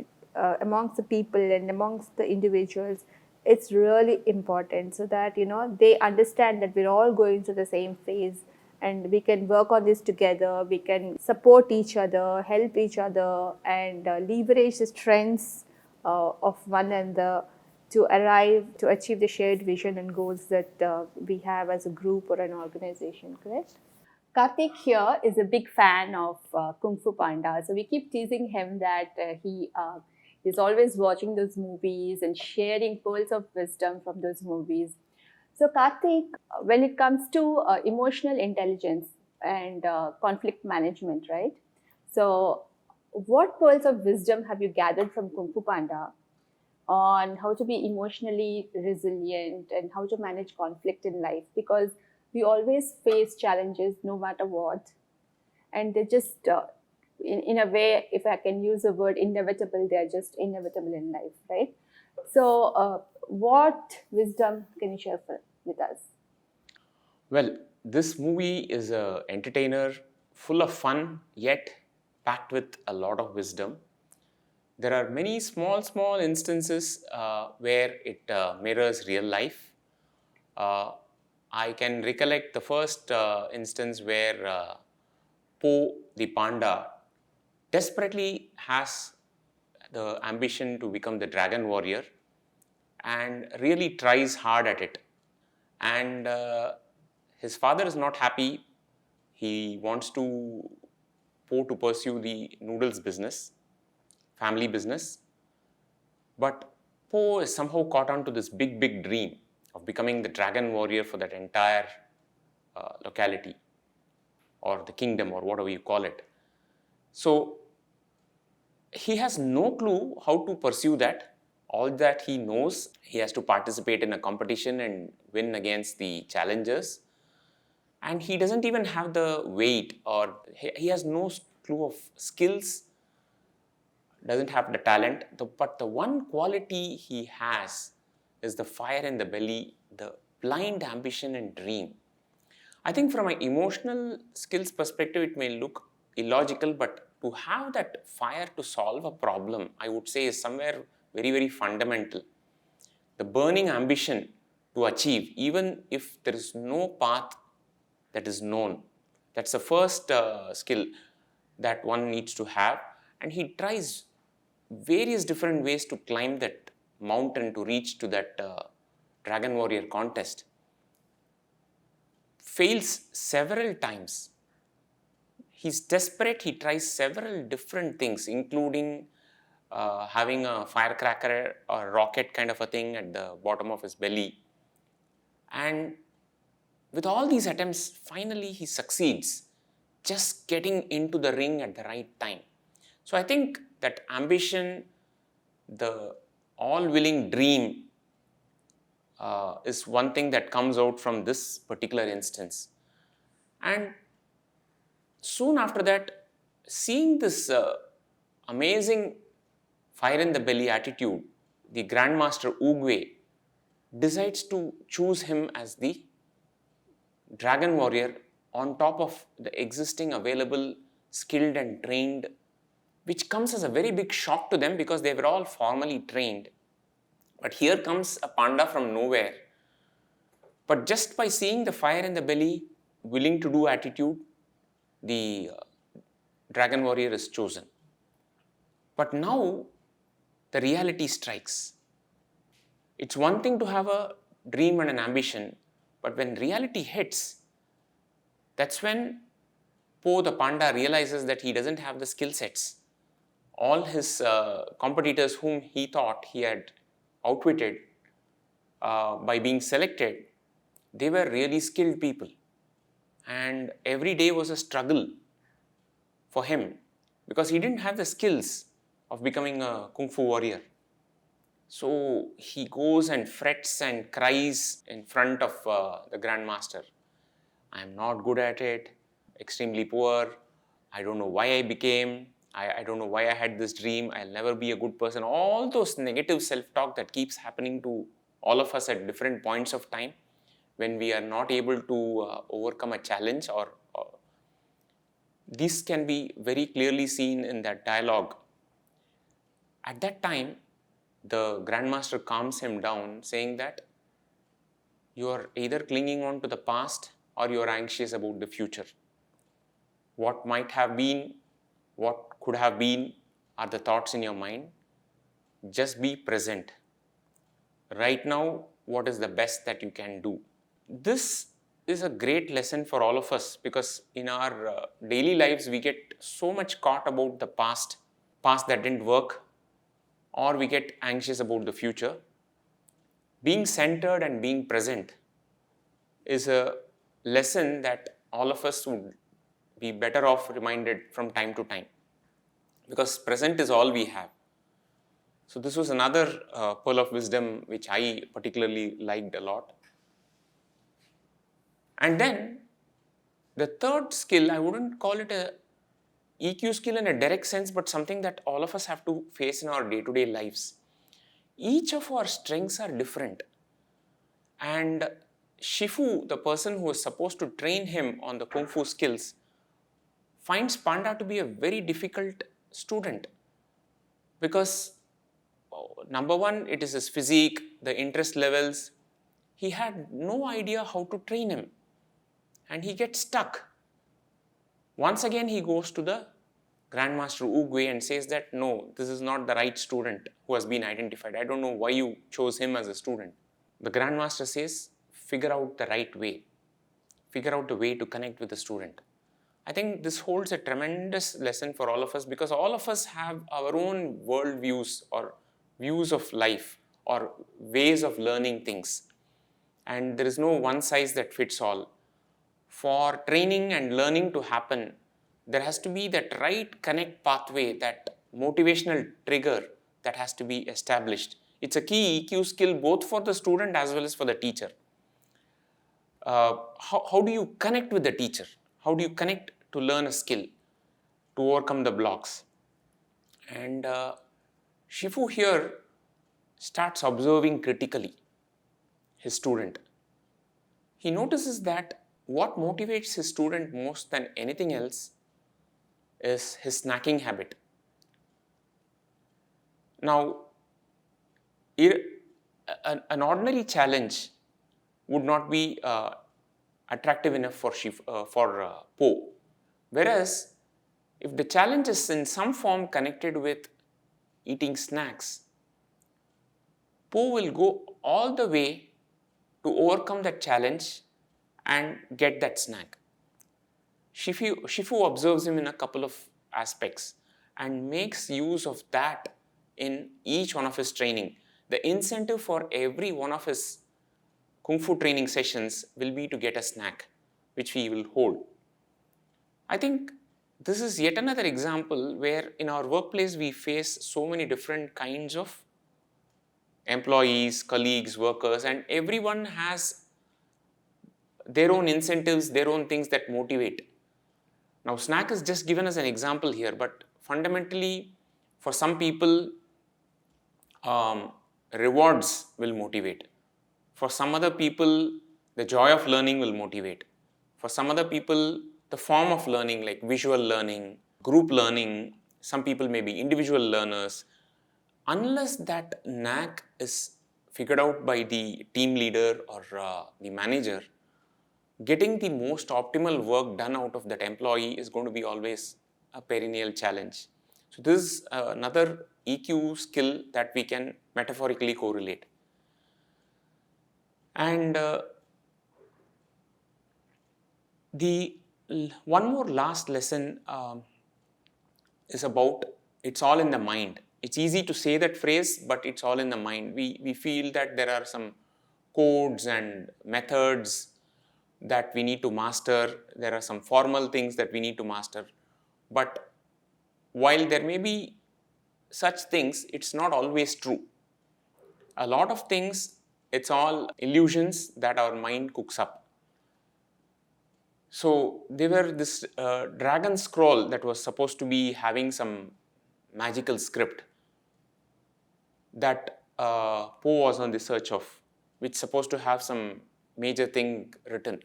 amongst the people and amongst the individuals, it's really important, so that they understand that we're all going through the same phase, and we can work on this together. We can support each other, help each other, and leverage the strengths of one another to achieve the shared vision and goals that we have as a group or an organization, correct? Kartik here is a big fan of Kung Fu Panda, so we keep teasing him that he is always watching those movies and sharing pearls of wisdom from those movies. So, Kartik, when it comes to emotional intelligence and conflict management, right? So, what pearls of wisdom have you gathered from Kung Fu Panda on how to be emotionally resilient and how to manage conflict in life? Because we always face challenges no matter what, and they're just, in a way, if I can use the word inevitable, they're just inevitable in life, right? So, what wisdom can you share with us? Well, this movie is a entertainer, full of fun, yet packed with a lot of wisdom. There are many small instances where it mirrors real life. I can recollect the first instance where Po the panda desperately has the ambition to become the dragon warrior and really tries hard at it. And his father is not happy. He wants Po to pursue the noodles business, family business. But Po is somehow caught on to this big dream of becoming the dragon warrior for that entire locality or the kingdom or whatever you call it. So he has no clue how to pursue that. All that he knows, he has to participate in a competition and win against the challengers. And he doesn't even have the weight, or he has no clue of skills, doesn't have the talent. But the one quality he has is the fire in the belly, the blind ambition and dream. I think from an emotional skills perspective, it may look illogical, but to have that fire to solve a problem, I would say, is somewhere very fundamental. The burning ambition to achieve, even if there is no path that is known. That's the first skill that one needs to have. And he tries various different ways to climb that mountain to reach to that Dragon Warrior contest. Fails several times. He's desperate. He tries several different things, including having a firecracker or rocket kind of a thing at the bottom of his belly. And with all these attempts, finally he succeeds, just getting into the ring at the right time. So I think that ambition, the all-willing dream, is one thing that comes out from this particular instance. And soon after that, seeing this amazing fire in the belly attitude, the Grandmaster Oogway decides to choose him as the Dragon Warrior on top of the existing available skilled and trained, which comes as a very big shock to them because they were all formally trained. But here comes a panda from nowhere. But just by seeing the fire in the belly, willing to do attitude, the Dragon Warrior is chosen. But now the reality strikes. It's one thing to have a dream and an ambition, but when reality hits, that's when Po the panda realizes that he doesn't have the skill sets. All his competitors whom he thought he had outwitted by being selected, they were really skilled people. and every day was a struggle for him because he didn't have the skills of becoming a Kung Fu warrior. So he goes and frets and cries in front of the Grandmaster. I am not good at it, extremely poor, I don't know why I became, I don't know why I had this dream, I'll never be a good person. All those negative self-talk that keeps happening to all of us at different points of time when we are not able to overcome a challenge, or this can be very clearly seen in that dialogue. At that time, the Grandmaster calms him down, saying that you are either clinging on to the past or you are anxious about the future. What might have been, what could have been are the thoughts in your mind. Just be present. Right now, what is the best that you can do? This is a great lesson for all of us because in our daily lives, we get so much caught about the past that didn't work, or we get anxious about the future. Being centered and being present is a lesson that all of us would be better off reminded from time to time, because present is all we have. So this was another pearl of wisdom which I particularly liked a lot. And then the third skill, I wouldn't call it a EQ skill in a direct sense, but something that all of us have to face in our day-to-day lives. Each of our strengths are different. And Shifu, the person who is supposed to train him on the Kung Fu skills, finds Panda to be a very difficult student because number one, it is his physique, the interest levels. He had no idea how to train him and he gets stuck. Once again, he goes to the Grandmaster Oogway and says that no, this is not the right student who has been identified. I don't know why you chose him as a student. The Grandmaster says, figure out the right way. Figure out the way to connect with the student. I think this holds a tremendous lesson for all of us because all of us have our own world views or views of life or ways of learning things. And there is no one size that fits all. For training and learning to happen, there has to be that right connect pathway, that motivational trigger that has to be established. It's a key EQ skill both for the student as well as for the teacher. How do you connect with the teacher? How do you connect to learn a skill, to overcome the blocks? And Shifu here starts observing critically his student. He notices that what motivates his student most than anything else is his snacking habit. Now, an ordinary challenge would not be attractive enough for Po. Whereas, if the challenge is in some form connected with eating snacks, Po will go all the way to overcome that challenge and get that snack. Shifu observes him in a couple of aspects and makes use of that in each one of his training. The incentive for every one of his Kung Fu training sessions will be to get a snack, which he will hold. I think this is yet another example where in our workplace we face so many different kinds of employees, colleagues, workers, and everyone has their own incentives, their own things that motivate. Now, snack is just given as an example here, but fundamentally, for some people, rewards will motivate. For some other people, the joy of learning will motivate. For some other people, the form of learning like visual learning, group learning, some people may be individual learners. Unless that knack is figured out by the team leader or the manager, getting the most optimal work done out of that employee is going to be always a perennial challenge. So this is another EQ skill that we can metaphorically correlate. And the one more last lesson is about it's all in the mind. It's easy to say that phrase, but it's all in the mind. We feel that there are some codes and methods that we need to master. There are some formal things that we need to master. But while there may be such things, it's not always true. A lot of things, it's all illusions that our mind cooks up. So they were this dragon scroll that was supposed to be having some magical script that Poe was on the search of, which supposed to have some major thing written.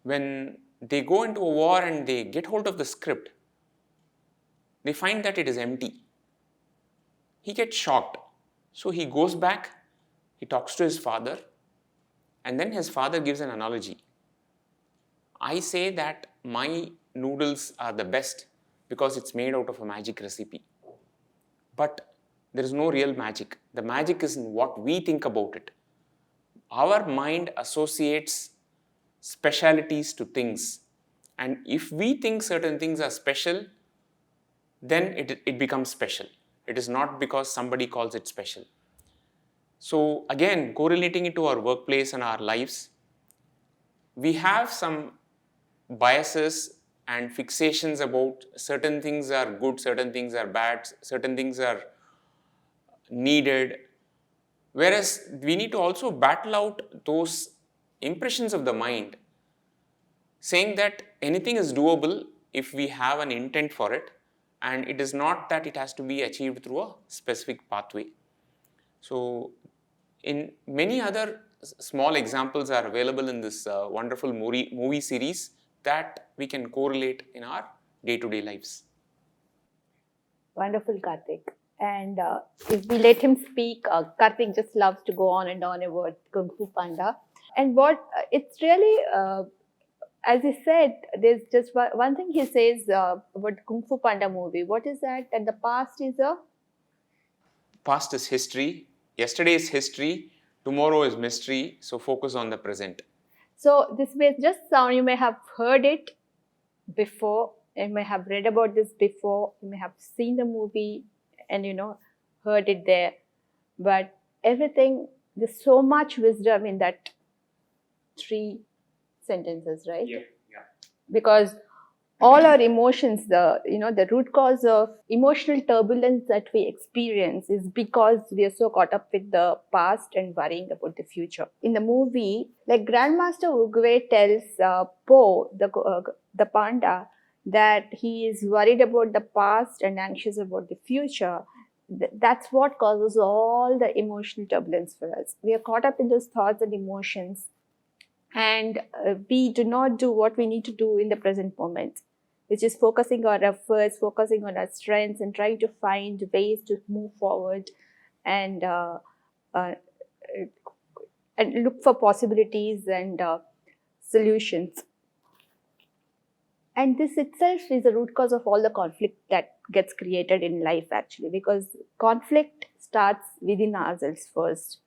When they go into a war and they get hold of the script, they find that it is empty. He gets shocked. So he goes back, he talks to his father, and then his father gives an analogy. I say that my noodles are the best because it's made out of a magic recipe. But there is no real magic. The magic is in what we think about it. Our mind associates specialities to things. And if we think certain things are special, then it becomes special. It is not because somebody calls it special. So again, correlating it to our workplace and our lives, we have some biases and fixations about certain things are good, certain things are bad, certain things are needed. Whereas we need to also battle out those impressions of the mind, saying that anything is doable if we have an intent for it, and it is not that it has to be achieved through a specific pathway. So in many other small examples are available in this wonderful movie series that we can correlate in our day-to-day lives. Wonderful, Kartik. And if we let him speak, Kartik just loves to go on and on about Kung Fu Panda. And what it's really, as he said, there's just one thing he says about Kung Fu Panda movie. What is that? That the past is a? Past is history, yesterday is history, tomorrow is mystery, so focus on the present. So this may just sound, you may have heard it before, you may have read about this before, you may have seen the movie and heard it there, but everything, there's so much wisdom in that 3 sentences, right? Yeah. Because all our emotions, the root cause of emotional turbulence that we experience is because we are so caught up with the past and worrying about the future. In the movie, like Grandmaster Oogway tells Po, the panda, that he is worried about the past and anxious about the future. That's what causes all the emotional turbulence for us. We are caught up in those thoughts and emotions, and we do not do what we need to do in the present moment, which is focusing on our efforts, focusing on our strengths, and trying to find ways to move forward and look for possibilities and solutions. And this itself is the root cause of all the conflict that gets created in life, actually, because conflict starts within ourselves first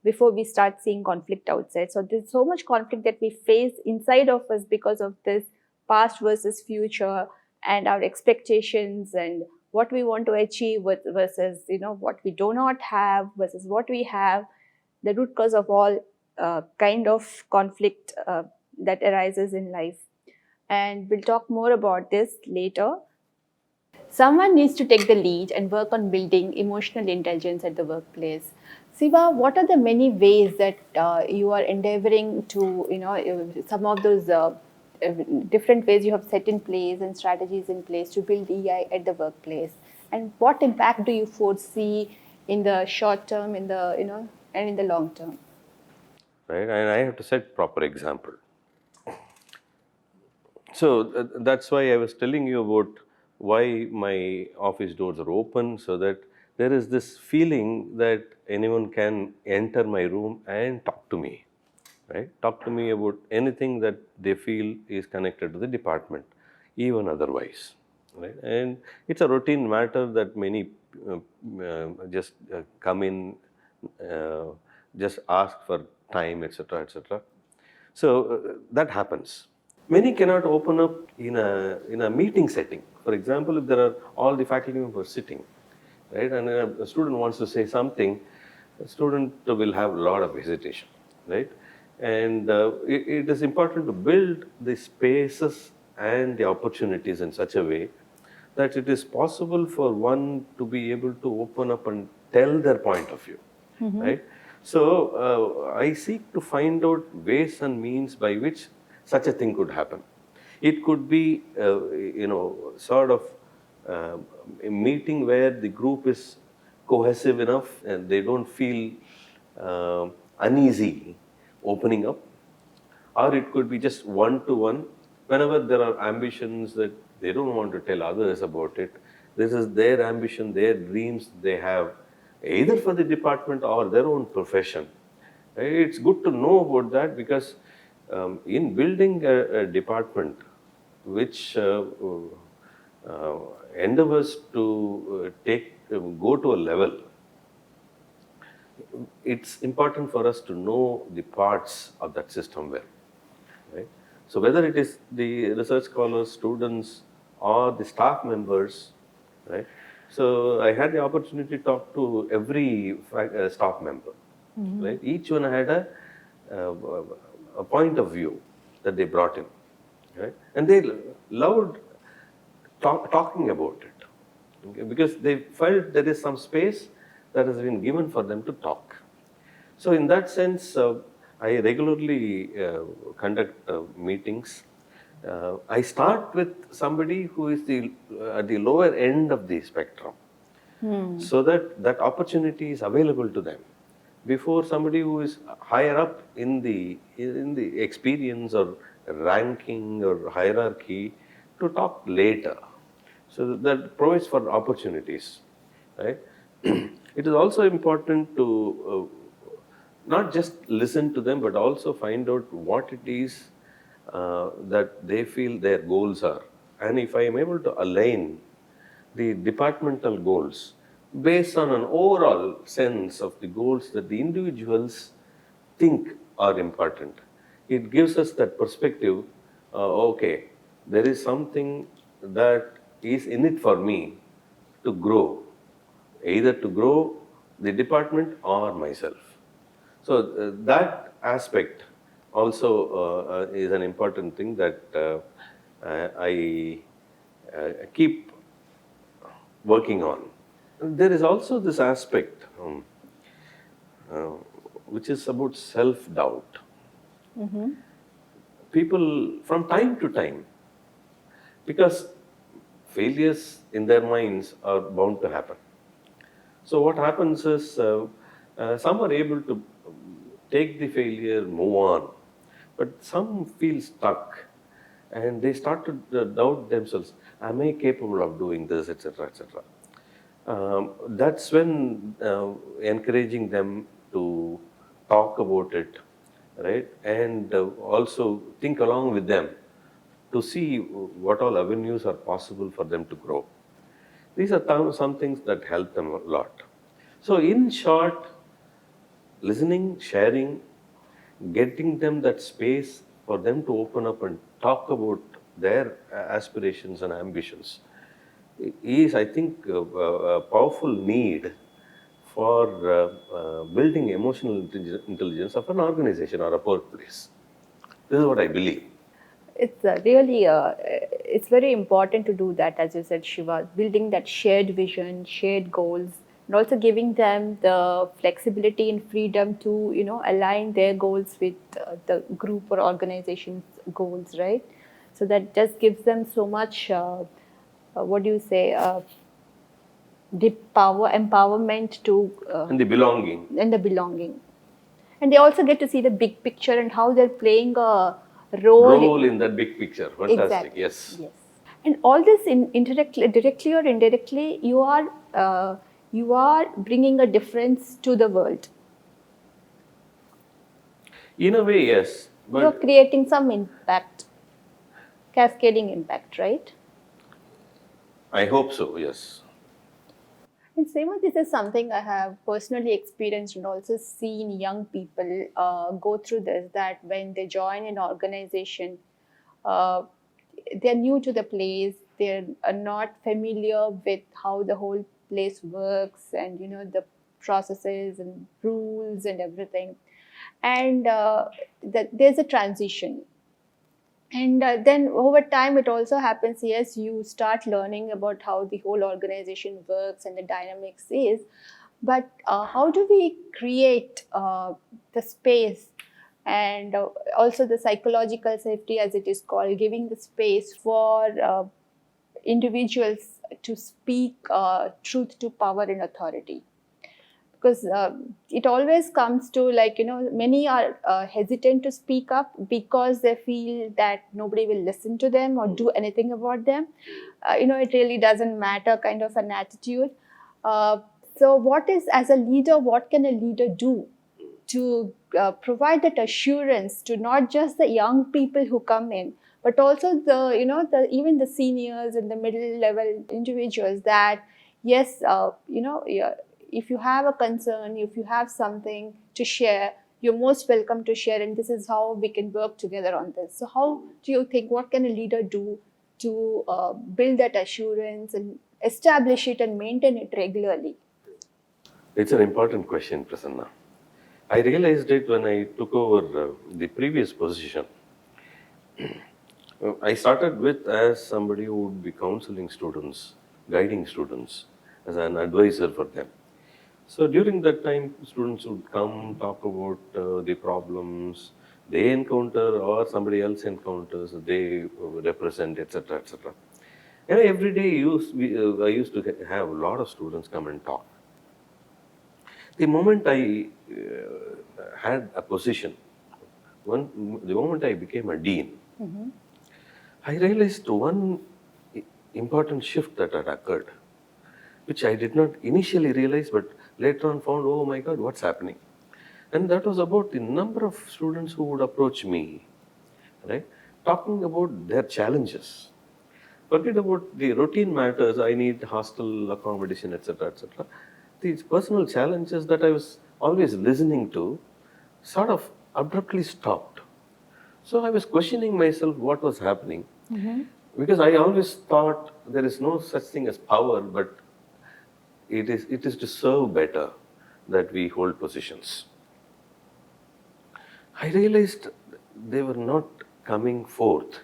before we start seeing conflict outside. So there's so much conflict that we face inside of us because of this past versus future and our expectations and what we want to achieve versus what we do not have versus what we have. The root cause of all kind of conflict that arises in life. And we'll talk more about this later. Someone needs to take the lead and work on building emotional intelligence at the workplace. Siva, what are the many ways that you are endeavoring to, some of those different ways you have set in place and strategies in place to build EI at the workplace? And what impact do you foresee in the short term, and in the long term? Right, and I have to set proper example. So that's why I was telling you about why my office doors are open, so that there is this feeling that anyone can enter my room and talk to me, right? Talk to me about anything that they feel is connected to the department, even otherwise, right? And it's a routine matter that many just come in, just ask for time, etc., etc. So that happens. Many cannot open up in a meeting setting. For example, if there are all the faculty members sitting, right, and a student wants to say something, the student will have a lot of hesitation, right? And it is important to build the spaces and the opportunities in such a way that it is possible for one to be able to open up and tell their point of view, right? So I seek to find out ways and means by which such a thing could happen. It could be, sort of a meeting where the group is cohesive enough and they don't feel uneasy opening up, or it could be just one to one. Whenever there are ambitions that they don't want to tell others about it, this is their ambition, their dreams they have, either for the department or their own profession. It's good to know about that, because in building a department which endeavors to go to a level, it's important for us to know the parts of that system well, right? So whether it is the research scholars, students, or the staff members, right? So I had the opportunity to talk to every staff member, right? Each one had uh, a point of view that they brought in, right? And they loved talking about it, okay? Because they felt there is some space that has been given for them to talk. So in that sense, I regularly conduct meetings. I start with somebody who is at the lower end of the spectrum, so that opportunity is available to them before somebody who is higher up in the experience or ranking or hierarchy to talk later. So that provides for opportunities, right? It is also important to not just listen to them, but also find out what it is that they feel their goals are. And if I am able to align the departmental goals based on an overall sense of the goals that the individuals think are important, it gives us that perspective. Okay, there is something that is in it for me to grow, either to grow the department or myself. So that aspect also is an important thing that I keep working on. There is also this aspect uh, which is about self-doubt. People from time to time, because failures in their minds are bound to happen. So what happens is some are able to take the failure, move on, but some feel stuck and they start to doubt themselves. Am I capable of doing this, etc., etc.? That's when encouraging them to talk about it, right? And also think along with them to see what all avenues are possible for them to grow. These are some things that help them a lot. So in short, listening, sharing, getting them that space for them to open up and talk about their aspirations and ambitions is, I think, a powerful need for building emotional intelligence of an organization or a workplace. This is what I believe. It's really, it's very important to do that, as you said, Shiva, building that shared vision, shared goals, and also giving them the flexibility and freedom to, align their goals with the group or organization's goals, right? So that just gives them so much, what do you say, the empowerment to, And the belonging. and the belonging. And they also get to see the big picture and how they're playing a role In that big picture. Fantastic. Exactly. Yes. Yes. And all this directly or indirectly, you are bringing a difference to the world. In a way, yes. You're But creating some impact, cascading impact, right? I hope so, yes. And Seema, this is something I have personally experienced and also seen young people go through this, that when they join an organization, uh, they're new to the place, they're not familiar with how the whole place works and, the processes and rules and everything. and there's a transition. And then over time, it also happens, yes, you start learning about how the whole organization works and the dynamics is, but how do we create the space and also the psychological safety, as it is called, giving the space for individuals to speak truth to power and authority? Because it always comes to, like, many are hesitant to speak up because they feel that nobody will listen to them or do anything about them. It really doesn't matter, kind of an attitude. So what is, as a leader, what can a leader do to provide that assurance to not just the young people who come in, but also the even the seniors and the middle level individuals, that yes, yeah, if you have a concern, if you have something to share, you're most welcome to share, and this is how we can work together on this. So how do you think, what can a leader do to build that assurance and establish it and maintain it regularly? It's an important question, Prasanna. I realized it when I took over the previous position. I started with as somebody who would be counseling students, guiding students, as an advisor for them. So during that time, students would come talk about the problems they encounter or somebody else encounters, they represent, etc., etc. And every day I used to have a lot of students come and talk. The moment I had a position, the moment I became a dean, I realized one important shift that had occurred, which I did not initially realize, but later on found, oh my God, what's happening? And that was about the number of students who would approach me, right, talking about their challenges. Forget about the routine matters, I need hostel accommodation, etc., etc. These personal challenges that I was always listening to sort of abruptly stopped. So I was questioning myself what was happening, because I always thought there is no such thing as power, but it is to serve better that we hold positions. I realized they were not coming forth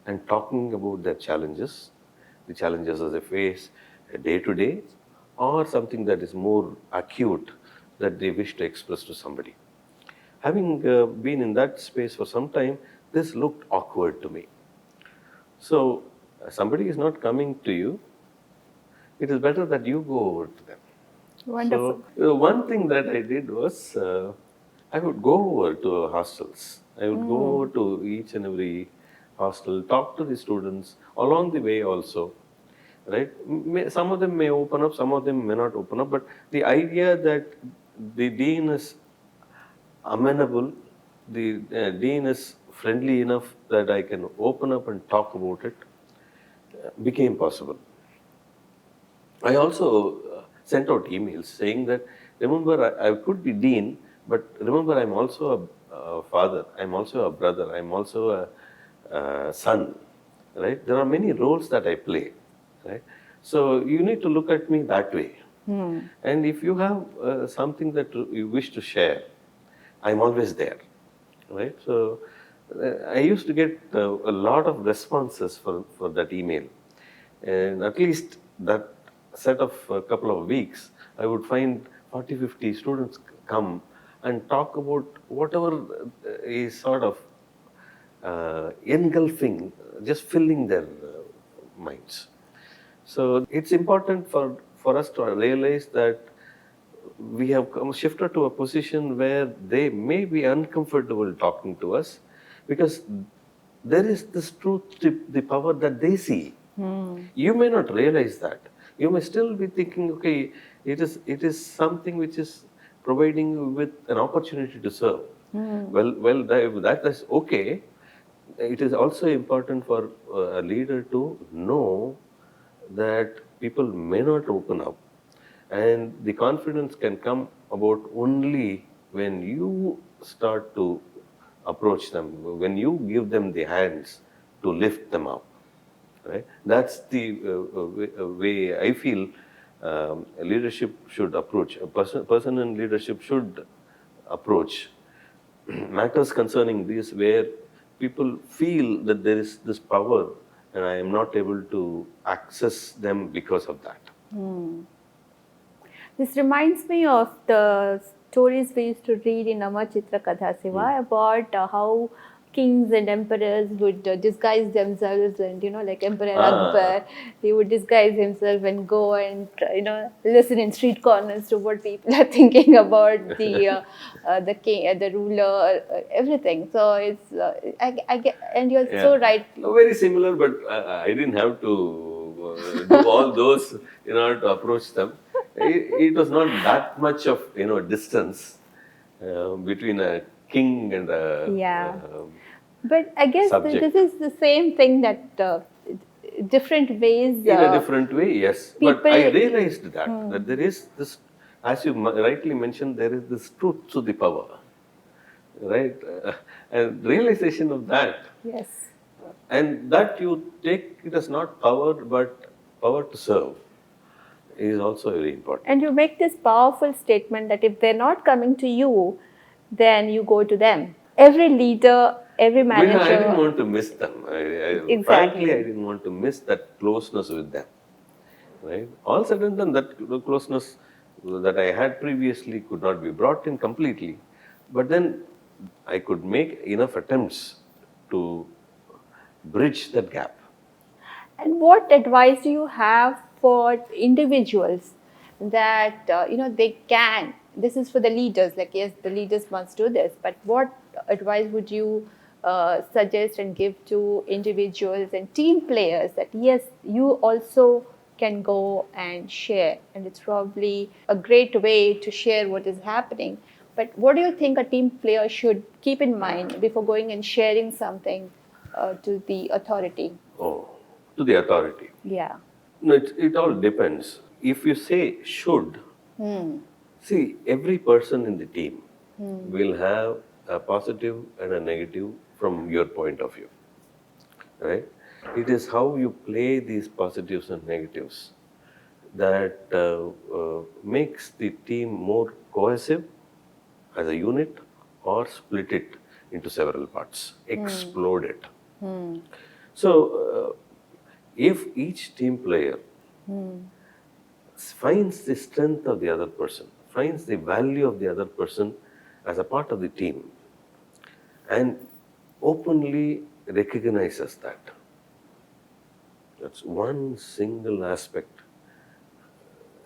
and talking about their challenges, the challenges as they face day to day, or something that is more acute that they wish to express to somebody. Having been in that space for some time, this looked awkward to me. So, somebody is not coming to you, it is better that you go over to them. Wonderful. So, one thing that I did was I would go over to hostels. I would go over to each and every hostel, talk to the students along the way also. Right? Some of them may open up, some of them may not open up, but the idea that the dean is amenable, the dean is friendly enough that I can open up and talk about it, became possible. I also sent out emails saying that, remember, I could be dean, but remember, I'm also a father, I'm also a brother, I'm also a son, right? There are many roles that I play, right? So you need to look at me that way. And if you have something that you wish to share, I'm always there, right? So I used to get a lot of responses for that email. And at least that set of a couple of weeks, I would find 40, 50 students come and talk about whatever is sort of engulfing, just filling their minds. So it's important for us to realize that we have shifted to a position where they may be uncomfortable talking to us, because there is this truth to the power that they see. You may not realize that. You may still be thinking, okay, it is something which is providing you with an opportunity to serve. Well, that is okay. It is also important for a leader to know that people may not open up, and the confidence can come about only when you start to approach them, when you give them the hands to lift them up. Right? That's the way I feel leadership should approach. A person in leadership should approach matters concerning this where people feel that there is this power and I am not able to access them because of that. This reminds me of the stories we used to read in Amar Chitra Katha Siva about how kings and emperors would disguise themselves, and like Emperor Akbar, he would disguise himself and go and listen in street corners to what people are thinking about the king, the ruler, everything. So it's I get, and you're so right. Very similar, but I didn't have to do all those in order to approach them. It was not that much of distance between a king and a Yeah. But I guess subject. this is the same thing that different ways. In a different way, yes. But people- I realized that there is this, as you rightly mentioned, there is this truth to the power, right? And realization of that, Yes. and that you take it as not power but power to serve, is also very important. And you make this powerful statement that if they're not coming to you, then you go to them. Every leader, every manager. I didn't want to miss them. Exactly. Frankly, I didn't want to miss that closeness with them. Right? All said and done, that closeness that I had previously could not be brought in completely. But then I could make enough attempts to bridge that gap. And what advice do you have for individuals that they can? This is for the leaders. Like, yes, the leaders must do this. But what advice would you suggest and give to individuals and team players that yes, you also can go and share, and it's probably a great way to share what is happening. But what do you think a team player should keep in mind before going and sharing something to the authority? Oh, to the authority. Yeah. No, it all depends. If you say should, see, every person in the team will have a positive and a negative from your point of view, right? It is how you play these positives and negatives that makes the team more cohesive as a unit, or split it into several parts, explode it. So, if each team player finds the strength of the other person, finds the value of the other person as a part of the team, and openly recognizes that, that's one single aspect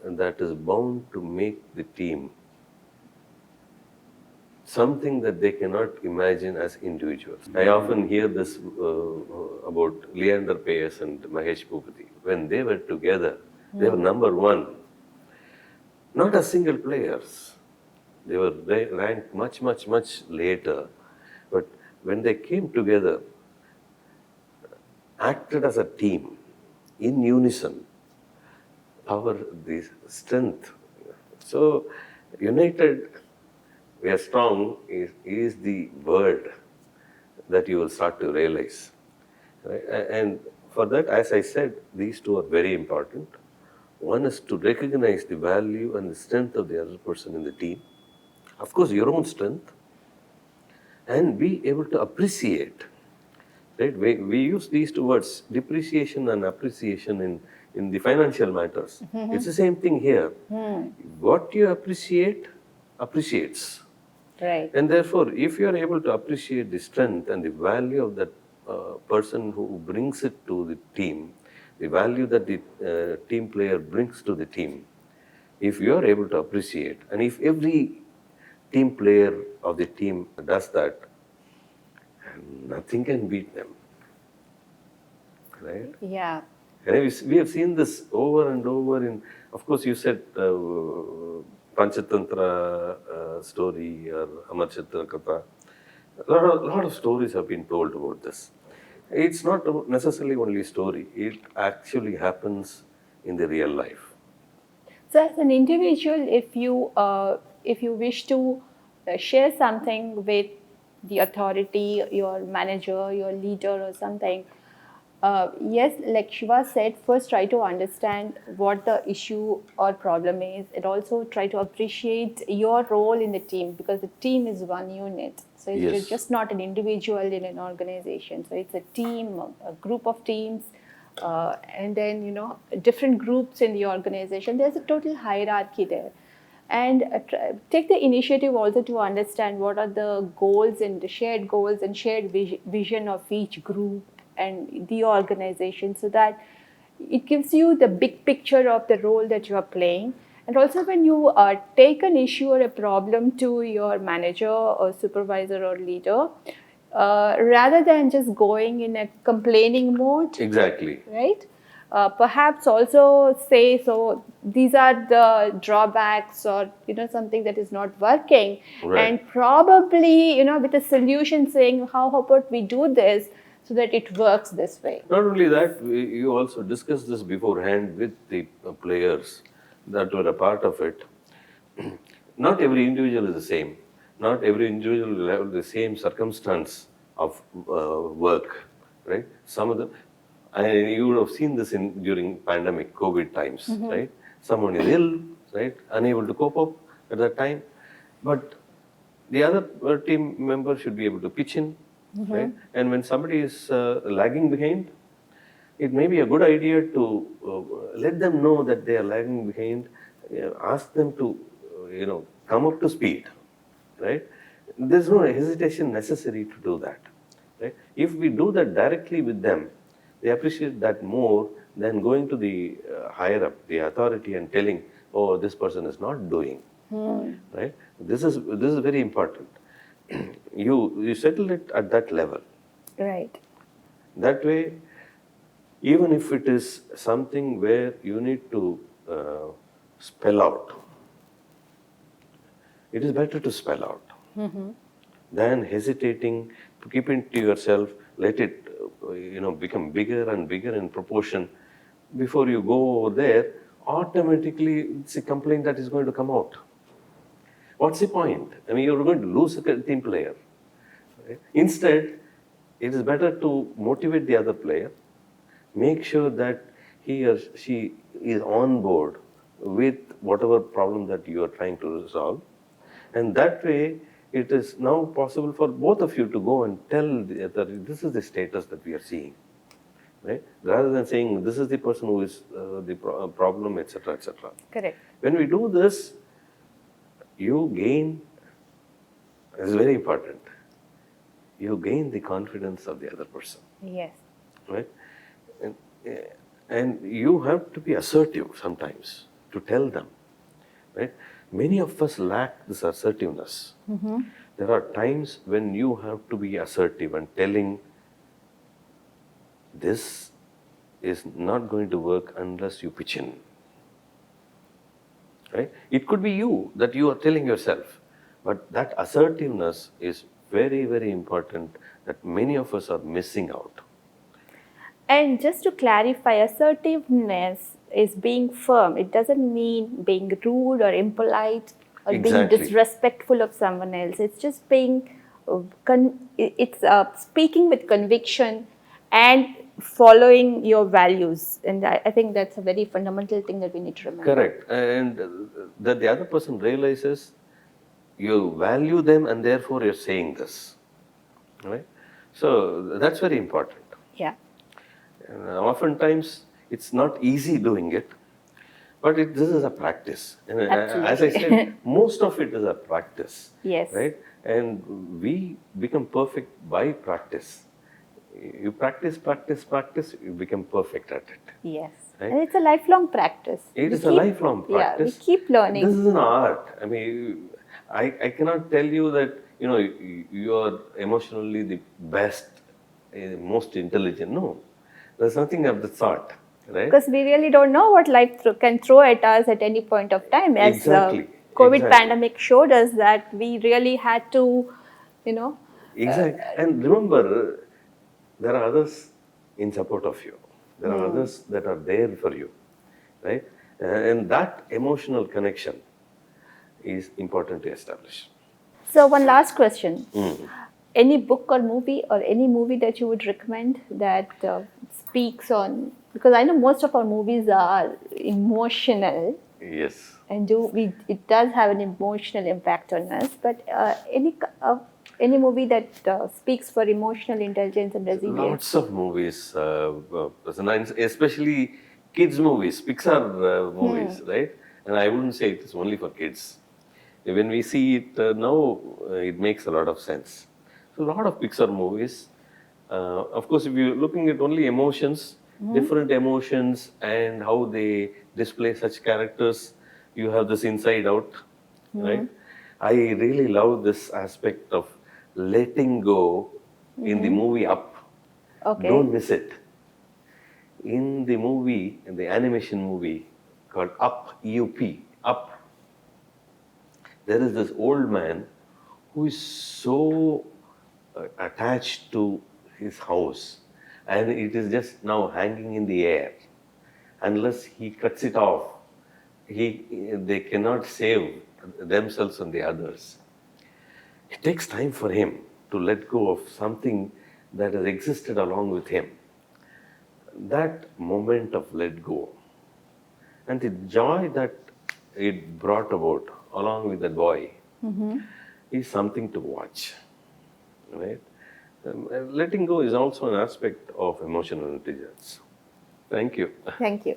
that is bound to make the team something that they cannot imagine as individuals. I often hear this about Leander Paes and Mahesh Bhupathi. When they were together, they were number one. Not as single players. They were ranked much, much, much later. But when they came together, acted as a team, in unison, power, the strength. So, united, we are strong is the word that you will start to realize. Right? And for that, as I said, these two are very important. One is to recognize the value and the strength of the other person in the team. Of course, your own strength. And be able to appreciate. Right? We use these two words, depreciation and appreciation in the financial matters. It's the same thing here. What you appreciate, appreciates. Right. And therefore, if you are able to appreciate the strength and the value of that person who brings it to the team, the value that the team player brings to the team, if you are able to appreciate, and if every team player of the team does that, nothing can beat them. Right? Yeah. And we have seen this over and over in, of course, you said Panchatantra story or Amar Chitra Katha. A lot of stories have been told about this. It's not necessarily only a story, it actually happens in the real life. So, as an individual, if you wish to share something with the authority, your manager, your leader, or something, Yes, like Shiva said, first try to understand what the issue or problem is, and also try to appreciate your role in the team, because the team is one unit. So it's Yes. just not an individual in an organization. So it's a team, a group of teams, and then different groups in the organization. There's a total hierarchy there. And take the initiative also to understand what are the goals and the shared goals and shared vision of each group and the organization, so that it gives you the big picture of the role that you are playing. And also, when you take an issue or a problem to your manager or supervisor or leader, rather than just going in a complaining mode, Exactly. right? Perhaps also say, so these are the drawbacks, or something that is not working, Right. and probably with a solution saying, how about we do this so that it works this way. Not only that, you also discussed this beforehand with the players that were a part of it. Not every individual is the same. Not every individual will have the same circumstance of work, right? Some of them, and you would have seen this during pandemic, COVID times, right? Someone is ill, right? Unable to cope up at that time, but the other team member should be able to pitch in, right? And when somebody is lagging behind, it may be a good idea to let them know that they are lagging behind, ask them to, come up to speed, right? There's no hesitation necessary to do that, right? If we do that directly with them, they appreciate that more than going to the higher up, the authority, and telling, oh, this person is not doing, right? This is very important. You settle it at that level. Right. That way, even if it is something where you need to spell out, it is better to spell out than hesitating to keep it to yourself. Let it, become bigger and bigger in proportion. Before you go over there, automatically it's a complaint that is going to come out. What's the point? I mean, you're going to lose a team player. Right? Instead, it is better to motivate the other player, make sure that he or she is on board with whatever problem that you are trying to resolve. And that way, it is now possible for both of you to go and tell the other, this is the status that we are seeing. Right? Rather than saying, this is the person who is the problem, etc., etc. Correct. When we do this, you gain, it's very important, you gain the confidence of the other person. Yes. Right? And you have to be assertive sometimes to tell them, right? Many of us lack this assertiveness. There are times when you have to be assertive and telling, this is not going to work unless you pitch in. Right? It could be you that you are telling yourself, but that assertiveness is very, very important that many of us are missing out. And just to clarify, assertiveness is being firm. It doesn't mean being rude or impolite or being Exactly. disrespectful of someone else. It's just being, speaking with conviction and following your values. And I think that's a very fundamental thing that we need to remember. Correct. And that the other person realizes you value them and therefore you're saying this. Right? So that's very important. Yeah. Oftentimes, it's not easy doing it, but this is a practice. And Absolutely. as I said, most of it is a practice. Yes. Right? And we become perfect by practice. You practice, you become perfect at it. Yes. Right? And it's a lifelong practice. It is a lifelong practice. Yeah, we keep learning. This is an art. I mean, I cannot tell you that, you are emotionally the best, most intelligent. No, there's nothing of the sort, right? Because we really don't know what life can throw at us at any point of time. As Exactly. COVID pandemic showed us that we really had to, Exactly. And remember, there are others in support of you. There are others that are there for you, right? And that emotional connection is important to establish. So one last question. Any book or movie that you would recommend that speaks on, because I know most of our movies are emotional Yes. and it does have an emotional impact on us, but any movie that speaks for emotional intelligence and resilience. Lots of movies, Prasanna, and especially kids movies, Pixar movies, right? And I wouldn't say it is only for kids. When we see it now, it makes a lot of sense. So, a lot of Pixar movies. Of course, if you're looking at only emotions, different emotions, and how they display such characters, you have this inside out, right? I really love this aspect of letting go in the movie Up. Okay. Don't miss it. In the movie, in the animation movie called Up, UP, Up, there is this old man who is so attached to his house, and it is just now hanging in the air. Unless he cuts it off, they cannot save themselves and the others. It takes time for him to let go of something that has existed along with him. That moment of let go and the joy that it brought about along with that boy is something to watch, right? Letting go is also an aspect of emotional intelligence. Thank you. Thank you.